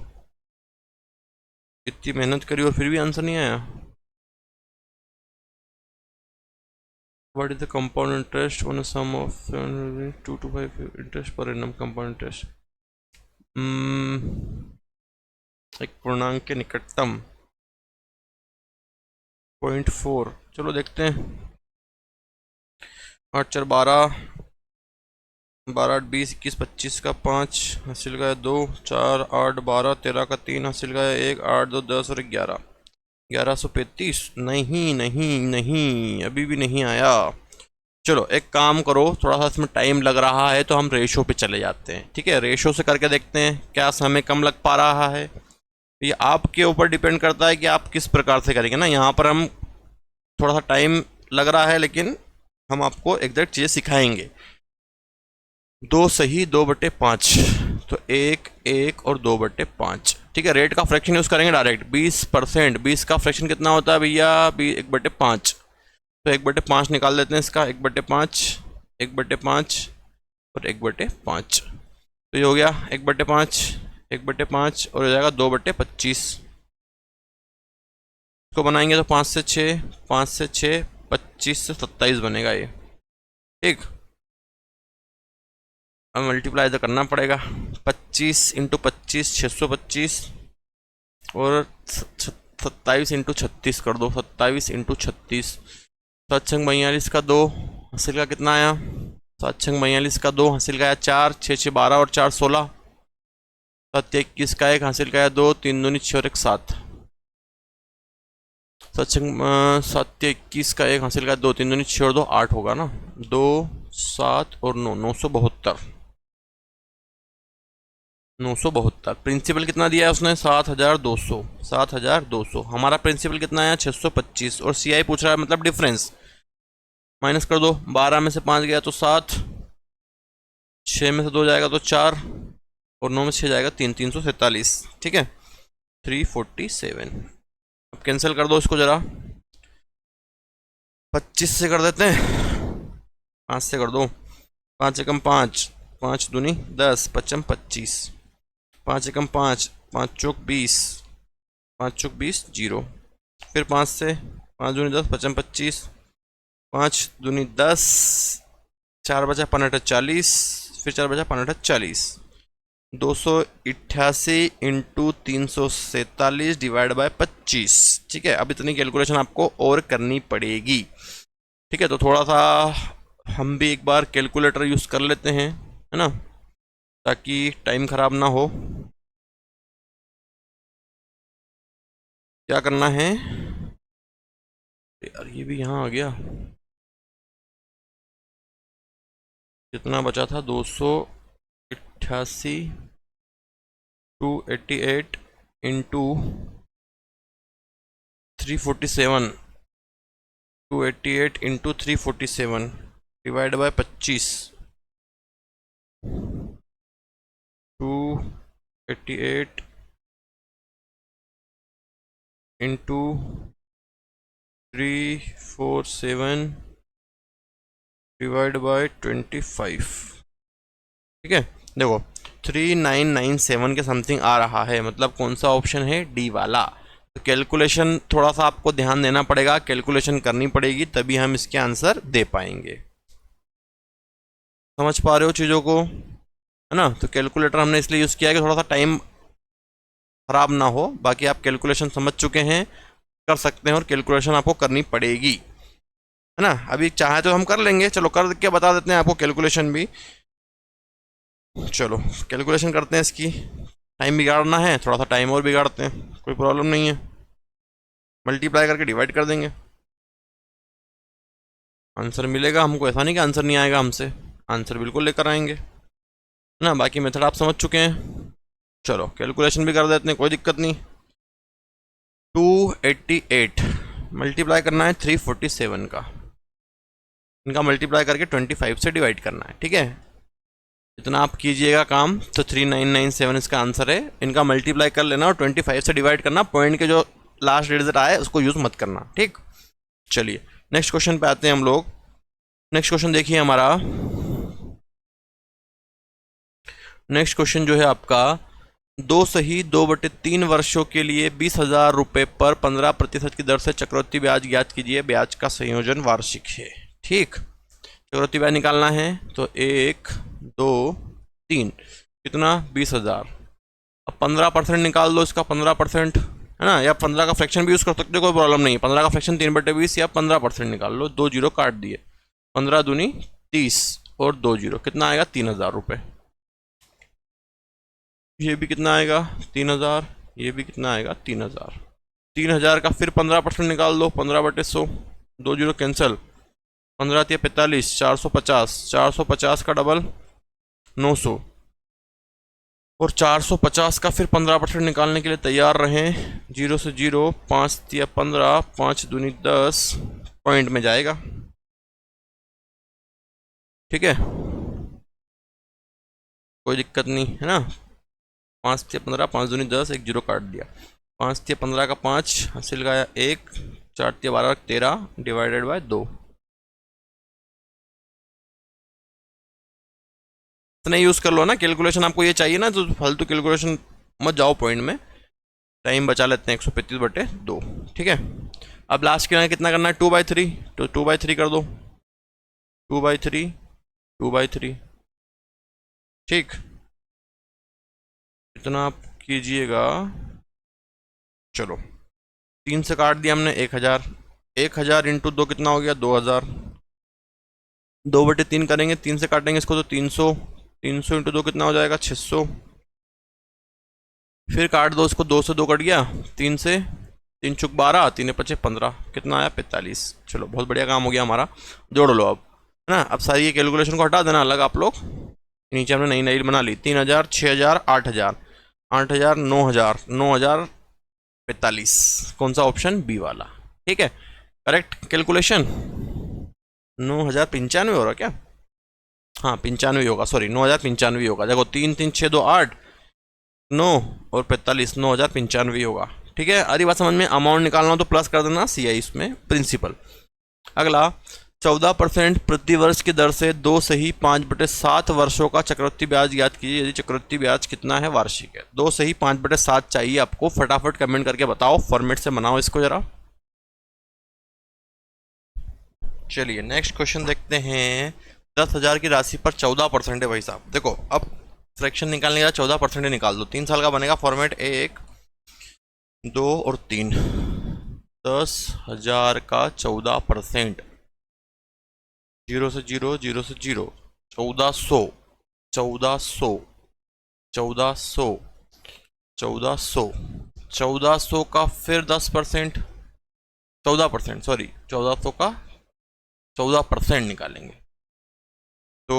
इतनी मेहनत करी और फिर भी आंसर नहीं आया। What is the compound interest on a sum of 2 to 5 interest per annum compound interest? एक पूर्णांक के निकटतम 0.4। चलो देखते हैं। 8 4 12, 12 8 20 21 25 का 5 हासिल का 2, 4 8 12, 13 का 3 हासिल का 1, 8 2 10 और 11, 1135। नहीं नहीं नहीं, अभी भी नहीं आया। चलो एक काम करो, थोड़ा सा इसमें टाइम लग रहा है तो हम रेशो पे चले जाते हैं। ठीक है, रेशो से करके देखते हैं क्या समय कम लग पा रहा है। ये आपके ऊपर डिपेंड करता है कि आप किस प्रकार से करेंगे ना। यहाँ पर हम थोड़ा सा टाइम लग रहा है लेकिन हम आपको एग्जैक्ट चीज़ें सिखाएंगे। 2 सही 2/5, तो 1 1 और 2/5। ठीक है, रेट का फ्रैक्शन यूज़ करेंगे डायरेक्ट। 20%, 20 का फ्रैक्शन कितना होता है भैया? 1/5। तो 1/5 निकाल देते हैं इसका। 1/5, 1/5 और 1/5। तो ये हो गया 1/5, 1/5 और हो जाएगा 2/25। इसको बनाएंगे तो 5 से 6, 5 से 6, 25 से 27 बनेगा ये। ठीक, अब मल्टीप्लाई तो करना पड़ेगा। 25 इंटू 25 625 और 27 इंटू 36 कर दो। 27 इंटू 36, 7 6 42 का 2 हासिल का कितना आया? 7 6 42 का 2 हासिल का आया 4, 6 6 12 और 4 16, 7 21 का 1 हासिल का आया 2, 3 दूनी 6 और 1 7, 7 21 का 1 हासिल का 2, 3 दूनी 6 और 2 8 होगा ना। 2 7 और 9, 972। 972 प्रिंसिपल कितना दिया है उसने? 7200। 7200 हमारा प्रिंसिपल कितना आया? 625। और सीआई पूछ रहा है मतलब डिफरेंस। माइनस कर दो, 12 में से 5 गया तो 7, 6 में से 2 जाएगा तो 4 और 9 में से 6 जाएगा 3, 347। ठीक है, 347। अब कैंसिल कर दो इसको जरा। 25 से कर देते हैं, 5 से कर दो। 5 एकम 5, 5 दूनी 10, 5 25, 5 एकम 5, 5 चौक 20, 5 चौक 20 0। फिर 5 से 5 दूनी 10, 5 25, 5 दूनी 10, 4 बचा 5 40, फिर 4 बचा 5 40। 288 इंटू 347 डिवाइड बाय 25। ठीक है, अब इतनी कैलकुलेशन आपको और करनी पड़ेगी। ठीक है, तो थोड़ा सा हम भी एक बार कैलकुलेटर यूज़ कर लेते हैं, है ना, ताकि टाइम ख़राब ना हो। क्या करना है यार, ये भी यहाँ आ गया। कितना बचा था, 288 288 into 347, 288 into 347 divide by 25। 288 into 347 divide by 25। ठीक है, देखो 3997 के समथिंग आ रहा है, मतलब कौन सा ऑप्शन है, डी वाला। तो कैलकुलेशन थोड़ा सा आपको ध्यान देना पड़ेगा, कैलकुलेशन करनी पड़ेगी, तभी हम इसके आंसर दे पाएंगे। समझ पा रहे हो चीज़ों को, है ना। तो कैलकुलेटर हमने इसलिए यूज़ किया है कि थोड़ा सा टाइम ख़राब ना हो। बाकी आप कैलकुलेशन समझ चुके हैं, कर सकते हैं, और कैलकुलेशन आपको करनी पड़ेगी, है ना। अभी चाहे तो हम कर लेंगे, चलो कर के बता देते हैं आपको कैलकुलेशन भी। चलो कैलकुलेशन करते हैं इसकी। टाइम बिगाड़ना है, थोड़ा सा टाइम और बिगाड़ते हैं, कोई प्रॉब्लम नहीं है। मल्टीप्लाई करके डिवाइड कर देंगे, आंसर मिलेगा हमको। ऐसा नहीं कि आंसर नहीं आएगा हमसे, आंसर बिल्कुल लेकर आएंगे, है ना। बाकी मेथड आप समझ चुके हैं। चलो कैलकुलेशन भी कर देते हैं, कोई दिक्कत नहीं। 288 मल्टीप्लाई करना है 347 का, इनका मल्टीप्लाई करके 25 से डिवाइड करना है। ठीक है, इतना आप कीजिएगा काम, तो 3997 इसका आंसर है। इनका मल्टीप्लाई कर लेना और 25 से डिवाइड करना, पॉइंट के जो लास्ट डिजिट आए उसको यूज़ मत करना। ठीक, चलिए नेक्स्ट क्वेश्चन पे आते हैं हम लोग। नेक्स्ट क्वेश्चन देखिए हमारा। नेक्स्ट क्वेश्चन जो है आपका, 2 वर्षों के लिए 20,000 रुपये पर 15% की दर से चक्रवृद्धि ब्याज ज्ञात कीजिए। ब्याज का संयोजन वार्षिक है। ठीक, चक्रवृद्धि ब्याज निकालना है, तो 1 2 3 कितना, 20,000। अब 15% निकाल दो इसका, 15%, है ना, या 15 का फ्रैक्शन भी यूज़ कर सकते हो, कोई प्रॉब्लम नहीं है। 15 का फ्रैक्शन 3/20 या 15% निकाल लो। 2 जीरो काट दिए, 15 दूनी 30 और 2 जीरो, कितना आएगा, 3,000 रुपये। ये भी कितना आएगा, 3,000। ये भी कितना आएगा, 3,000। 3,000 का फिर 15% निकाल दो, 15/100, 2 जीरो कैंसिल, 15 या 45, 450, 450 का डबल 900, और 450 का फिर 15% निकालने के लिए तैयार रहें। 0 से 0, 5 या 15, 5 दूनी 10, पॉइंट में जाएगा। ठीक है, कोई दिक्कत नहीं, है ना। 5 या 15, 5 दूनी 10, 1 जीरो काट दिया। 5 या 15 का 5 हासिल का 1, 4 या 12 13 डिवाइडेड बाय 2। इतना यूज़ कर लो ना, कैलकुलेशन आपको ये चाहिए ना, तो फालतू कैलकुलेशन मत जाओ पॉइंट में, टाइम बचा लेते हैं। 135/2। ठीक है, अब लास्ट के कितना करना है, 2/3, तो 2/3 कर दो, 2/3, 2/3। ठीक, इतना आप कीजिएगा। चलो 3 से काट दिया हमने, 1,000। 1,000 इंटू 2 कितना हो गया, 2,000। 2/3 करेंगे, 3 से काटेंगे इसको तो 300। 300 इंटू 2 कितना हो जाएगा, 600। फिर काट दो इसको, 2 से 2 कट गया, 3 से 3 चुक 12, 3 5 15, कितना आया, 45। चलो बहुत बढ़िया काम हो गया हमारा, जोड़ लो अब, है ना। अब सारी ये कैलकुलेशन को हटा देना अलग आप लोग। नीचे हमने नई नई बना ली, 3,000, 6,000, 8,000, 8,000, 9,000, 9,000, 45। कौन सा ऑप्शन, बी वाला। ठीक है, करेक्ट कैलकुलेशन। 9,095 हो रहा क्या, हाँ 95 होगा, सॉरी 9,095 होगा। देखो 3 3 6 2 8 9 और 45, 9,095 होगा। ठीक है, आधी बात समझ में। अमाउंट निकालना हो तो प्लस कर देना, सी आई इसमें प्रिंसिपल। अगला, 14% प्रति वर्ष की दर से 2 सही 5/7 वर्षों का चक्रवृद्धि ब्याज ज्ञात कीजिए यदि चक्रवृद्धि ब्याज कितना है, वार्षिक है। 2 सही 5/7 चाहिए आपको, फटाफट कमेंट करके बताओ, फॉर्मेट से बनाओ इसको जरा। चलिए नेक्स्ट क्वेश्चन देखते हैं। 10,000 की राशि पर 14% है भाई साहब। देखो अब फ्रैक्शन निकालने का 14% ही निकाल दो। 3 साल का बनेगा फॉर्मेट 1, 2 और 3। 10,000 का 14%, 0 से 0, 0 से 0, 1400, 1400, 1400, 1400, 1400 का फिर 10%, 14%, सॉरी 1400 का 14% निकालेंगे तो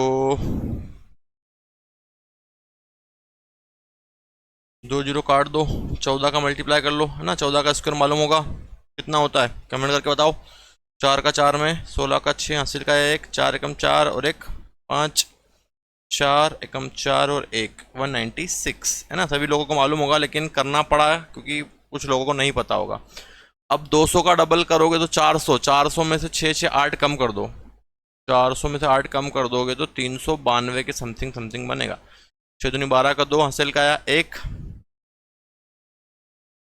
2 जीरो काट दो, 14 का मल्टीप्लाई कर लो, है ना। 14 का स्क्वायर मालूम होगा कितना होता है, कमेंट करके बताओ। 4 का 4 में, 16 का 6, हासिल का 1, 4 एकम 4 और 1 5, 4 एकम 4 और 1 196, है ना। सभी लोगों को मालूम होगा लेकिन करना पड़ा क्योंकि कुछ लोगों को नहीं पता होगा। अब 200 का डबल करोगे तो 400, 400 में से 6 6 8 कम कर दो, 400 में से 8 कम कर दोगे तो 392 के समथिंग समथिंग बनेगा। 6 दूनी 12 का 2, हासिल का आया 1,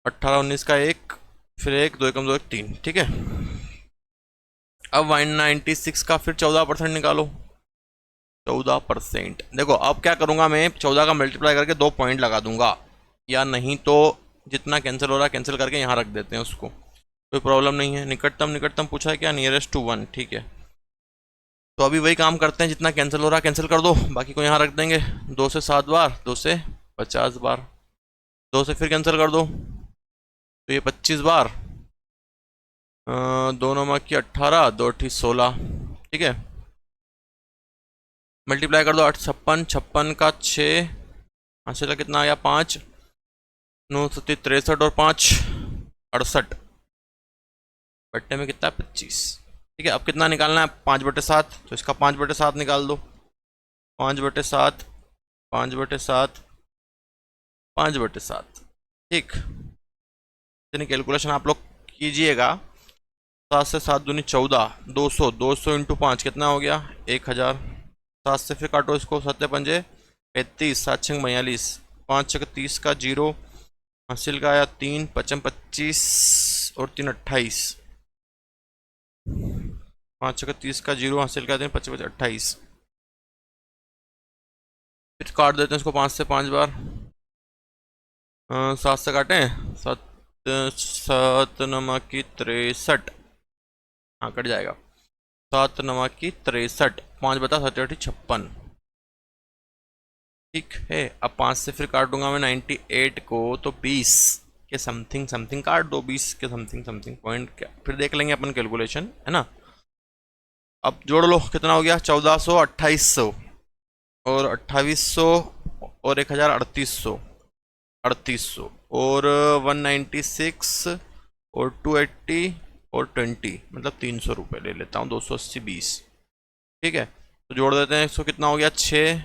18 19 का 1, फिर 1 2 एकम 2 1 3, ठीक है। अब 196 का फिर 14% निकालो, 14%। देखो अब क्या करूंगा मैं, 14 का मल्टीप्लाई करके 2 पॉइंट लगा दूंगा, या नहीं तो जितना कैंसिल हो रहा है कैंसिल करके यहाँ रख देते हैं उसको, कोई प्रॉब्लम नहीं है। निकटतम निकटतम पूछा है क्या, नियरेस्ट टू 1, ठीक है। तो अभी वही काम करते हैं, जितना कैंसिल हो रहा है कैंसिल कर दो, बाकी को यहाँ रख देंगे। 2 से 7 बार, 2 से 50 बार, 2 से फिर कैंसिल कर दो तो ये 25 बार, 2 नमक की 18, 2 अठी 16, ठीक है। मल्टीप्लाई कर दो, 8 56, 56 का 6, हासिल का कितना आ गया 5, 9 7 63 और 5 68, बट्टे में कितना 25, ठीक है। अब कितना निकालना है, 5/7, तो इसका 5/7 निकाल दो, 5/7, 5/7, 5/7, ठीक। इतनी कैलकुलेशन आप लोग कीजिएगा। 7 से 7 दूनी 14, 200, 200 इंटू 5 कितना हो गया 1000। 7 से फिर काटो इसको, 7 पंजे 35, 7 6 42, 5 6 30 का 0, हासिल का आया 3, 5 25 और 3 28, 5 6 30 का 0, हासिल का 3, 5 5 28। फिर काट देते हैं इसको 5 से 5 बार, 7 से काटें, 7 7 नमक की 63, हाँ कट जाएगा, 7 नमक की 63, 5 बता 7 56, ठीक है। अब 5 से फिर काटूंगा मैं 98 को, तो 20 के समथिंग समथिंग काट दो, 20 के समथिंग समथिंग पॉइंट, क्या फिर देख लेंगे अपन कैलकुलेशन, है ना। अब जोड़ लो कितना हो गया, 1400, 2800 और 2800 और 1000, 3800, 3800 और 196 और 280 और 20, मतलब 300 रुपये ले लेता हूँ, 280 20, ठीक है। तो जोड़ देते हैं इसको, कितना हो गया 6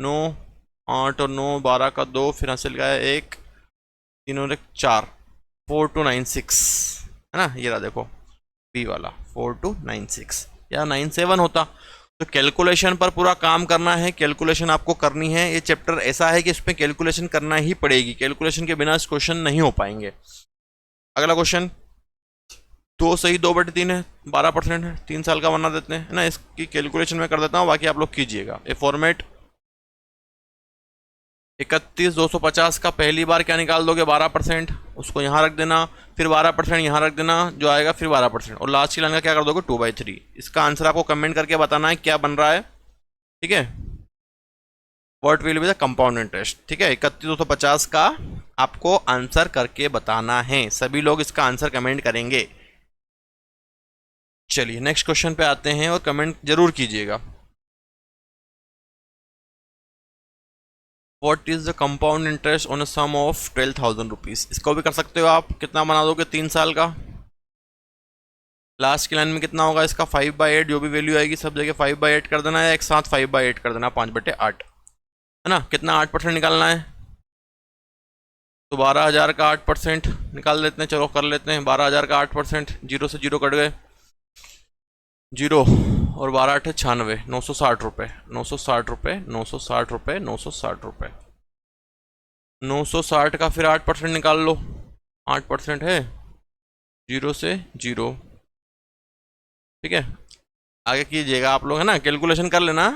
9 8 और 9 12 का 2, फिर हासिल का 1 3 और 1 4, 4296, है ना। ये रहा देखो बी वाला 4296, या 97 होता। तो कैलकुलेशन पर पूरा काम करना है, कैलकुलेशन आपको करनी है। ये चैप्टर ऐसा है कि इसमें कैलकुलेशन करना ही पड़ेगी, कैलकुलेशन के बिना इस क्वेश्चन नहीं हो पाएंगे। अगला क्वेश्चन, 2 सही 2/3 है, 12% है, 3 साल का बना देते हैं, है ना। इसकी कैलकुलेशन में कर देता हूँ, बाकी आप लोग कीजिएगा। ए फॉर्मेट 31 250 का पहली बार क्या निकाल दोगे 12%, उसको यहाँ रख देना, फिर 12% यहाँ रख देना जो आएगा, फिर 12%, और लास्ट की लाइन का क्या कर दोगे 2/3। इसका आंसर आपको कमेंट करके बताना है क्या बन रहा है, ठीक है। What will be the compound interest, ठीक है। 31 250 का आपको आंसर करके बताना है, सभी लोग इसका आंसर कमेंट करेंगे। चलिए नेक्स्ट क्वेश्चन पे आते हैं और कमेंट जरूर कीजिएगा। What is the compound interest on a sum of 12,000 rupees. इसको भी कर सकते हो आप, कितना बना दोगे 3 साल का। लास्ट की लाइन में कितना होगा इसका 5/8, जो भी वैल्यू आएगी सब जगह 5/8 कर देना, या एक साथ 5/8 कर देना, 5/8, है ना। कितना 8% निकालना है, तो 12,000 का 8% निकाल लेते हैं, चलो कर लेते हैं। 12,000 का 8%, 0 से 0 कट गए, 0 और 12 8 96, 960 रुपये, 960 रुपये, 960 रुपये, 960 रुपये, 960 का फिर 8% निकाल लो, 8% है 0 से 0, ठीक है। आगे कीजिएगा आप लोग, है ना, कैलकुलेशन कर लेना।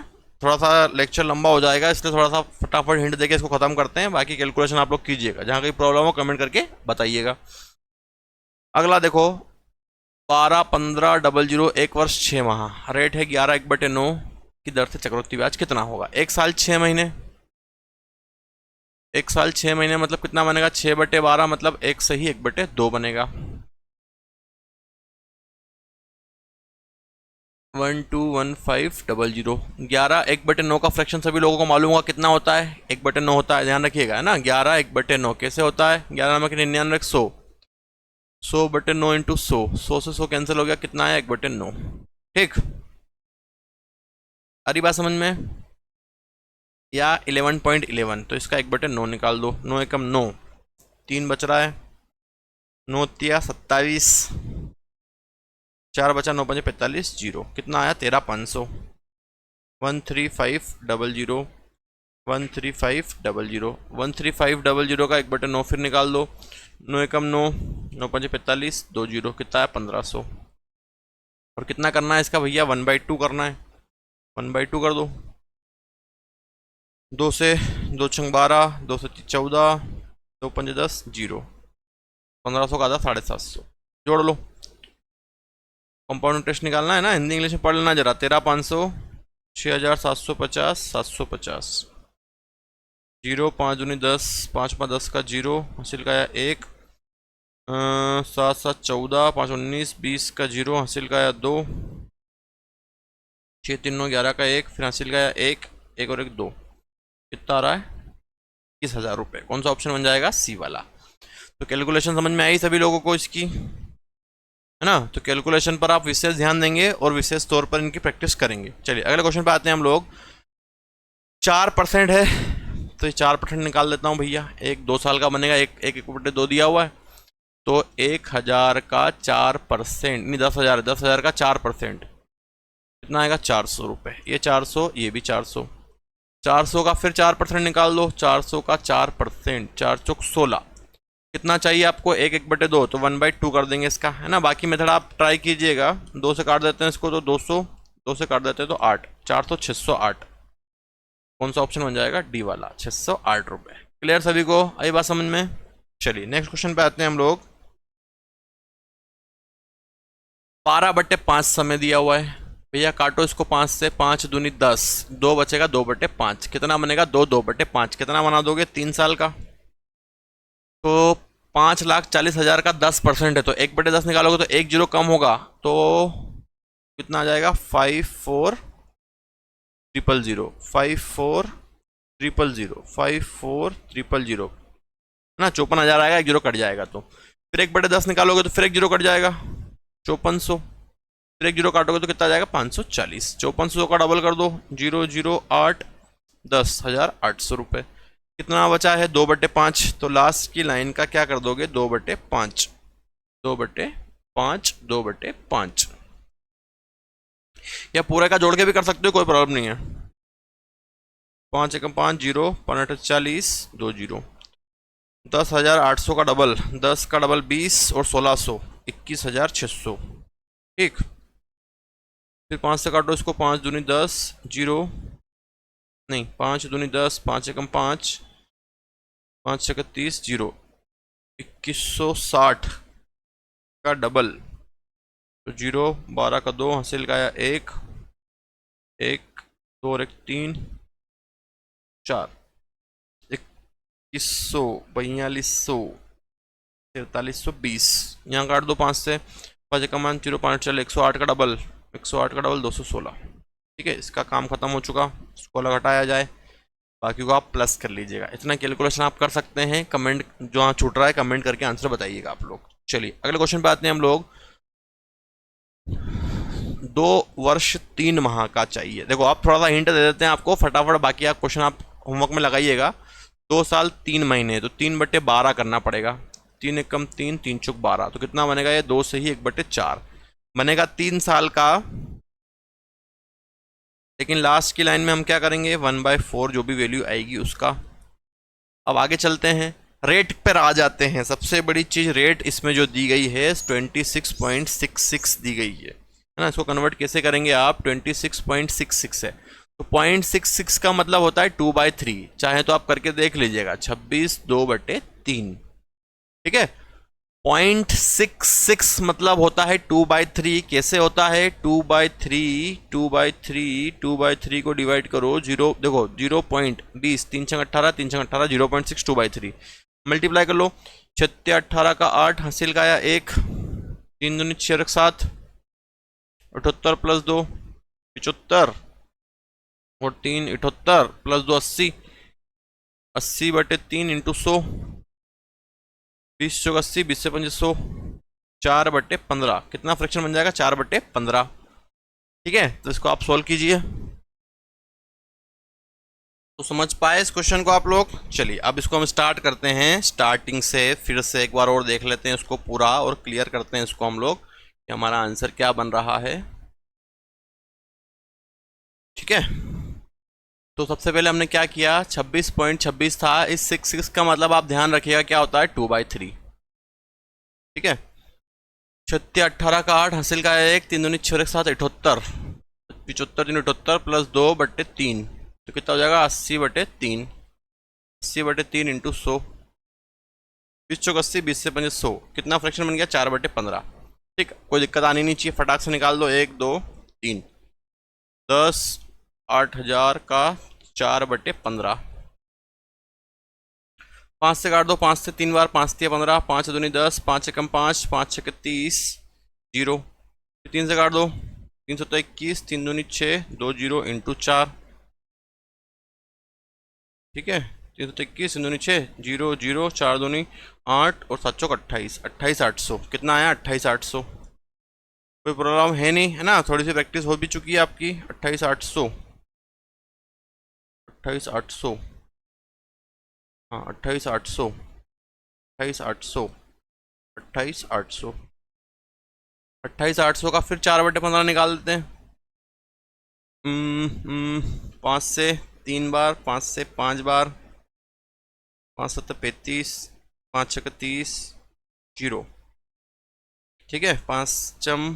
थोड़ा सा लेक्चर लंबा हो जाएगा, इसलिए थोड़ा सा फटाफट हिंट देके इसको ख़त्म करते हैं। बाकी कैलकुलेशन आप लोग कीजिएगा, जहाँ कहीं प्रॉब्लम हो कमेंट करके बताइएगा। अगला देखो 12, 15, 00, 1 वर्ष 6 माह, रेट है 11/1/9 की दर से चक्रवृद्धि ब्याज कितना होगा। 1 साल 6 महीने, 1 साल 6 महीने मतलब कितना बनेगा, 6/12 मतलब 1 से ही 1/2 बनेगा। 121500। 11/1/9 का फ्रैक्शन सभी लोगों को मालूम होगा कितना होता है, 1/9 होता है, ध्यान रखिएगा है ना। 11/1/9 कैसे होता है, 11 में 99 100, 100/9 इंटू 100, 100 से 100 कैंसिल हो गया, कितना है 1/9। ठीक, अरे बात समझ में, या 11.11, तो इसका 1/9 निकाल दो, 9 एकम 9, 3 बच रहा है, 9 तिया 27, 4 बचा, 9 5 45, 0, कितना आया 13,500। 13500, 13500, 13500 का 1/9 फिर निकाल दो, 9 एकम 9, 9 5 45, 2 0, कितना है 1500। और कितना करना है इसका भैया, 1/2 करना है, 1/2 कर दो, 2 से 2 छंग 12, 2 से 14, 2 5 10, 0, 1500 का आधा 750, जोड़ लो। कंपाउंड इंटरेस्ट निकालना है ना, हिंदी इंग्लिश में पढ़ लेना जरा। 13,500, 6,750, 750, 0, 5 दूनी 10, 5 5 10 का 0, हासिल का आया 1, 7 7 14, 5 19 20 का 0, हासिल का आया 2, 6 3 9 11 का 1, फिर हासिल का आया 1, 1 और 1 2, कितना आ रहा है 21,000 रुपये। कौन सा ऑप्शन बन जाएगा, सी वाला। तो कैलकुलेशन समझ में आई सभी लोगों को इसकी, है ना। तो कैलकुलेशन पर आप विशेष ध्यान देंगे और विशेष तौर पर इनकी प्रैक्टिस करेंगे। चलिए अगले क्वेश्चन पे आते हैं हम लोग। 4% है, तो ये 4% निकाल देता हूँ भैया। 2 साल का बनेगा, 1/2 दिया हुआ है, तो 1,000 का 4%, नहीं 10,000, 10,000 का 4% कितना आएगा 400 रुपये। ये 400, ये भी 400, 400 का फिर 4% निकाल दो, 400 का 4%, 4 चौक 16, कितना चाहिए आपको 1/2, तो 1/2 कर देंगे इसका, है ना। बाकी मेथड आप ट्राई कीजिएगा, 2 से काट देते हैं इसको तो 200, 2 से काट देते हैं तो 8, 400, 608, कौन सा ऑप्शन बन जाएगा, डी वाला, 608 रुपये। क्लियर सभी को, आई बात समझ में। चलिए नेक्स्ट क्वेश्चन पे आते हैं हम लोग। 12/5 समय दिया हुआ है भैया, काटो इसको 5 से, 5 दूनी 10, 2 बचेगा 2/5, कितना बनेगा 2, 2/5, कितना बना दोगे 3 साल का, तो 5,40,000 का 10% है, तो 1/10 निकालोगे तो 1 0 कम होगा, तो कितना आ जाएगा 54,000, 54,000, 54,000 है ना। 54,000 आएगा, 1 0 कट जाएगा, तो फिर 1/10 निकालोगे तो फिर 1 0 कट जाएगा, 5400, फिर 1 0 काटोगे तो कितना आ जाएगा 540, 5400 का डबल कर दो, 0 0 8, 10,800 रुपये। कितना बचा है 2/5, तो लास्ट की लाइन का क्या कर दोगे 2/5, 2/5, 2/5, या पूरे का जोड़ के भी कर सकते हो, कोई प्रॉब्लम नहीं है। 5 एकम 5, 0, 15 40, 2 0, 10,800 का डबल, 10 का डबल 20 और 1600, 21,600। ठीक, फिर 5 से काटो इसको, 5 दूनी 10, 0, नहीं 5 दूनी 10, 5 एकम 5, 5 से 31, 0, 2160 का डबल, तो 0, 12 का 2, हासिल का आया 1, 1 2 और 1 3, 4, 2100, 4200, 4320, यहाँ काट दो 5 से, 5 एकम 5, 0, 5 चल, 108 का डबल, 108 का डबल 216। ठीक है, इसका काम खत्म हो चुका, इसको अलग हटाया जाए, बाकी को आप प्लस कर लीजिएगा। इतना कैलकुलेशन आप कर सकते हैं। कमेंट जो यहाँ छूट रहा है कमेंट करके आंसर बताइएगा आप लोग। चलिए अगले क्वेश्चन पे आते हैं हम लोग। 2 वर्ष 3 माह का चाहिए। देखो आप थोड़ा सा हिंट दे देते हैं आपको फटाफट, बाकी आप क्वेश्चन आप होमवर्क में लगाइएगा। 2 साल 3 महीने, तो 3/12 करना पड़ेगा, 3 एकम 3, 3 चौक 12, तो कितना बनेगा ये 2 से ही 1/4 बनेगा 3 साल का। लेकिन लास्ट की लाइन में हम क्या करेंगे 1/4 जो भी वैल्यू आएगी उसका। अब आगे चलते हैं, रेट पर आ जाते हैं। सबसे बड़ी चीज़ रेट इसमें जो दी गई है 26.66 दी गई है ना। इसको कन्वर्ट कैसे करेंगे आप, 26.66 है तो 0.66 का मतलब होता है 2/3, चाहे तो आप करके देख लीजिएगा, 26/2/3। ठीक है, 0.66 मतलब होता है 2/3। कैसे होता है? 2/3 को डिवाइड करो, जीरो देखो 0.20, 3×18, 3×18, 0.6, 2/3 मल्टीप्लाई कर लो। 6×18 का 8, हासिल का आया 1, 3 दूनी 6 7, 78 + 2 75, और 3 78 + 2 80, 80/3 × 100, 20 × 80, 20 से 2500, 4/15। कितना फ्रैक्शन बन जाएगा? 4/15। ठीक है, तो इसको आप सॉल्व कीजिए। तो समझ पाए इस क्वेश्चन को आप लोग? चलिए अब इसको हम स्टार्ट करते हैं स्टार्टिंग से, फिर से एक बार और देख लेते हैं इसको पूरा और क्लियर करते हैं इसको हम लोग कि हमारा आंसर क्या बन रहा है। ठीक है, तो सबसे पहले हमने क्या किया, 26.26 था, इस 66 का मतलब आप ध्यान रखिएगा क्या होता है, 2/3। ठीक है, 6×18 का 8, हासिल का 1, 3 दूनी 6 7, 78, 75 3 78 + 2/3, तो कितना हो जाएगा, 80/3, 80/3 × 100, 20 चौक 80, 20 से 500, कितना फ्रैक्शन बन गया, 4/15। ठीक, कोई दिक्कत आनी नहीं चाहिए, फटाक से निकाल दो, 1 2 3, 10 8000 का 4/15, 5 से काट दो, 5 से 3 बार, 5 से 15, 5 दूनी 10, 5 से कम 5, 5 6 30, 0, 3 से काट दो, 3 7 21, 3 दूनी 6, 2 0 × 4। ठीक है, 3 7 21, 3 दूनी 6, 0 0, 4 दूनी 8, और 7 चौक 28, 28,800। कितना आया, 28,800। कोई प्रॉब्लम है नहीं, है ना? थोड़ी सी प्रैक्टिस हो भी चुकी है आपकी। 28,800, 28,800, हाँ 28,800, 28,800, 28,800, 28,800 का फिर 4/15 निकाल देते हैं। 5 से 3 बार, 5 से 5 बार, 5 7 35, 5 6 30, 0। ठीक है, 5 चम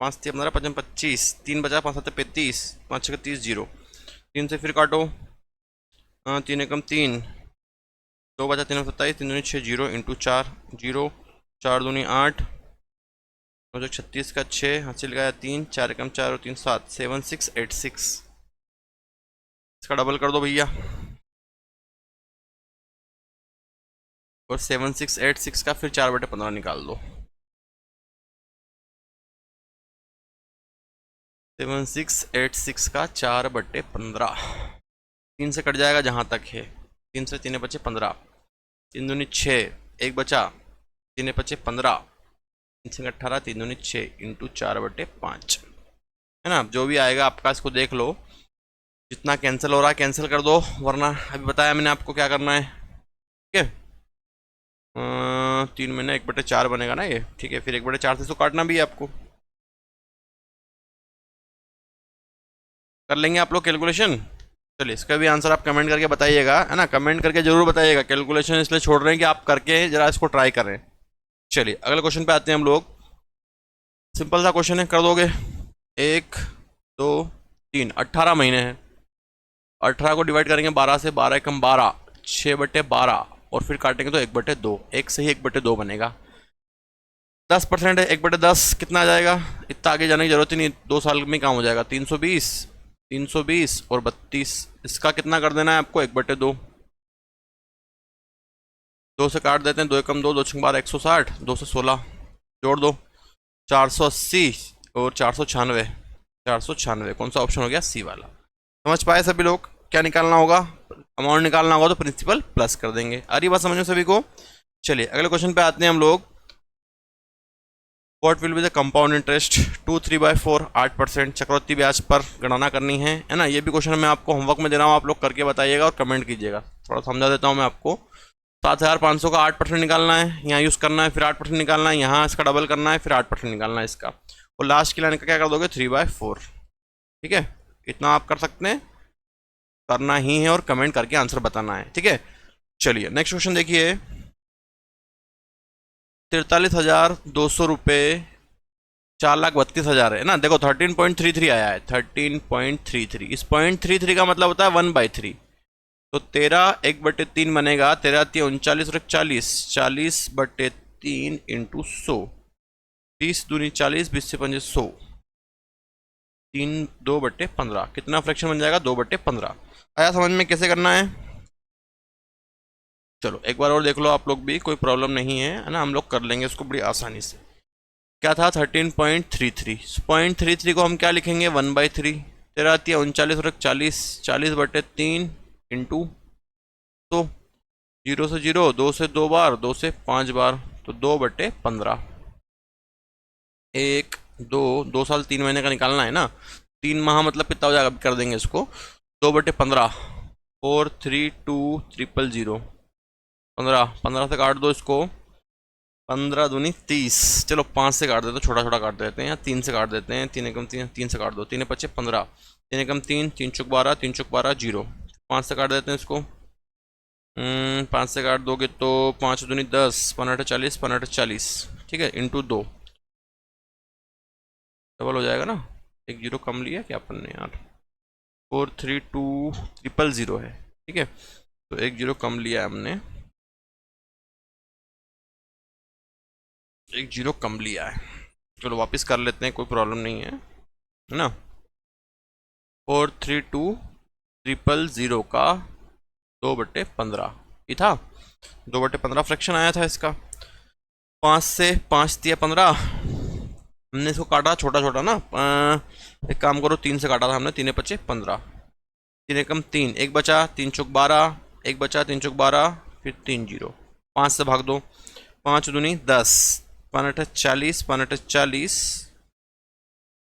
5 3 15, 5 25, 3 बचा, 5 7 35, 5 6 30, 0। 3 से फिर काटो, 3 एकम 3, 2 बचा, 3 27, 3 दूनी 6, 0 × 4, 0, 4 दूनी 8, 9 36 का 6, हासिल का 3, 4 एकम 4 और 3 7, 7686। इसका डबल कर दो भैया, और 7686 का फिर 4/15 निकाल दो। 7686 का 4/15, 3 से कट जाएगा जहाँ तक है, 3 से 3 बचे 15, 3 दूनी 6, 1 बचा, 3 बचे 15, 3 से 18, 3 दूनी 6 × 4/5, है ना? जो भी आएगा आपका इसको देख लो, जितना कैंसिल हो रहा है कैंसिल कर दो, वरना अभी बताया मैंने आपको क्या करना है। ठीक है, 3 में ना 1/4 बनेगा ना ये। ठीक है, फिर 1/4 से इसको काटना भी है आपको, कर लेंगे आप लोग कैलकुलेशन। चलिए इसका भी आंसर आप कमेंट करके बताइएगा, है ना? कमेंट करके जरूर बताइएगा, कैलकुलेशन इसलिए छोड़ रहे हैं कि आप करके जरा इसको ट्राई करें। चलिए अगले क्वेश्चन पे आते हैं हम लोग। सिंपल सा क्वेश्चन है, कर दोगे? 1 2 3, 18 महीने हैं। 18 को डिवाइड करेंगे 12 से, 12 एकम 12, 6/12, और फिर काटेंगे तो 1/2, एक से ही 1/2 बनेगा। 10% है, 1/10 कितना आ जाएगा? इतना आगे जाने की जरूरत ही नहीं, 2 साल में काम हो जाएगा। 320, 320 और 32, इसका कितना कर देना है आपको? 1/2, 2 से काट देते हैं, 2 एकम 2, 2 छंग 12, 160, 2 से 16 जोड़ दो, 480 और 496, 496। कौन सा ऑप्शन हो गया? सी वाला। समझ पाए सभी लोग? क्या निकालना होगा? अमाउंट निकालना होगा तो प्रिंसिपल प्लस कर देंगे। आ रही बात समझो सभी को? चलिए अगले क्वेश्चन पे आते हैं हम लोग। What will be the compound interest 2 3/4, 8% चक्रवृद्धि ब्याज पर गणना करनी है ना? ये भी क्वेश्चन मैं आपको होमवर्क में दे रहा हूँ, आप लोग करके बताइएगा और कमेंट कीजिएगा। थोड़ा समझा देता हूँ मैं आपको। 7,500 का 8% निकालना है, यहाँ यूज़ करना है, फिर 8% निकालना है, यहाँ इसका डबल करना है, फिर 8% निकालना है इसका, और लास्ट की लाइन का क्या कर दोगे? 3/4। ठीक है, इतना आप कर सकते हैं, करना ही है और कमेंट करके आंसर बताना है। ठीक है, चलिए नेक्स्ट क्वेश्चन देखिए। 43,200 रुपये 4,32,000 है ना। देखो 13.33 आया है, 13.33। इस 0.33 का मतलब होता है 1/3। तो 13/1/3 बनेगा। 13×3 = 39 और 40, 40/3 इंटू 100। 20 दूनी 40, 20 से 5 100, 3 2/15। कितना फ्रैक्शन बन जाएगा? 2/15। आया समझ में कैसे करना है? चलो एक बार और देख लो आप लोग भी, कोई प्रॉब्लम नहीं है ना, हम लोग कर लेंगे इसको बड़ी आसानी से। क्या था? 13.33। 0.33 को हम क्या लिखेंगे? 1/3। 13×3 = 39 और 40, 40/3 इंटू 100। 0 से 0, 2 से 2 बार, 2 से 5 बार, तो 2/15। 1 2 2 साल 3 महीने का निकालना है ना। 3 माह मतलब कितना हो जाएगा? कर देंगे इसको। 2/15, 4 3 2 000, 15। 15 से काट दो इसको। 15 दूनी 30। चलो 5 से काट देते, छोटा छोटा काट देते हैं, या 3 से काट देते हैं। 3 एकम 3, 3 से काट दो। 3 5 15, 3 एकम 3, 3 चौक 12, 3 चौक 12, 0। 5 से काट देते हैं इसको। 5 से काट दोगे तो 5 दूनी 10, 15 40, 15 40, ठीक है, इंटू 2। डबल हो जाएगा ना। एक जीरो कम लिया क्या अपन ने यार? 432,000 है, ठीक है, तो एक जीरो कम लिया है हमने, एक जीरो कम लिया है। चलो वापस कर लेते हैं, कोई प्रॉब्लम नहीं है ना। 432,000 का 2/15 ये था। 2/15 फ्रैक्शन आया था इसका। 5 से 5 दिया 15। हमने इसको काटा छोटा छोटा ना। एक काम करो, 3 से काटा था हमने। 3 5 15, 3 एकम 3, एक बचा, 3 चौक 12, एक बचा, 3 चौक 12, फिर 3 0। 5 से भाग दो। 5 दूनी 10, 15 40, 15 40,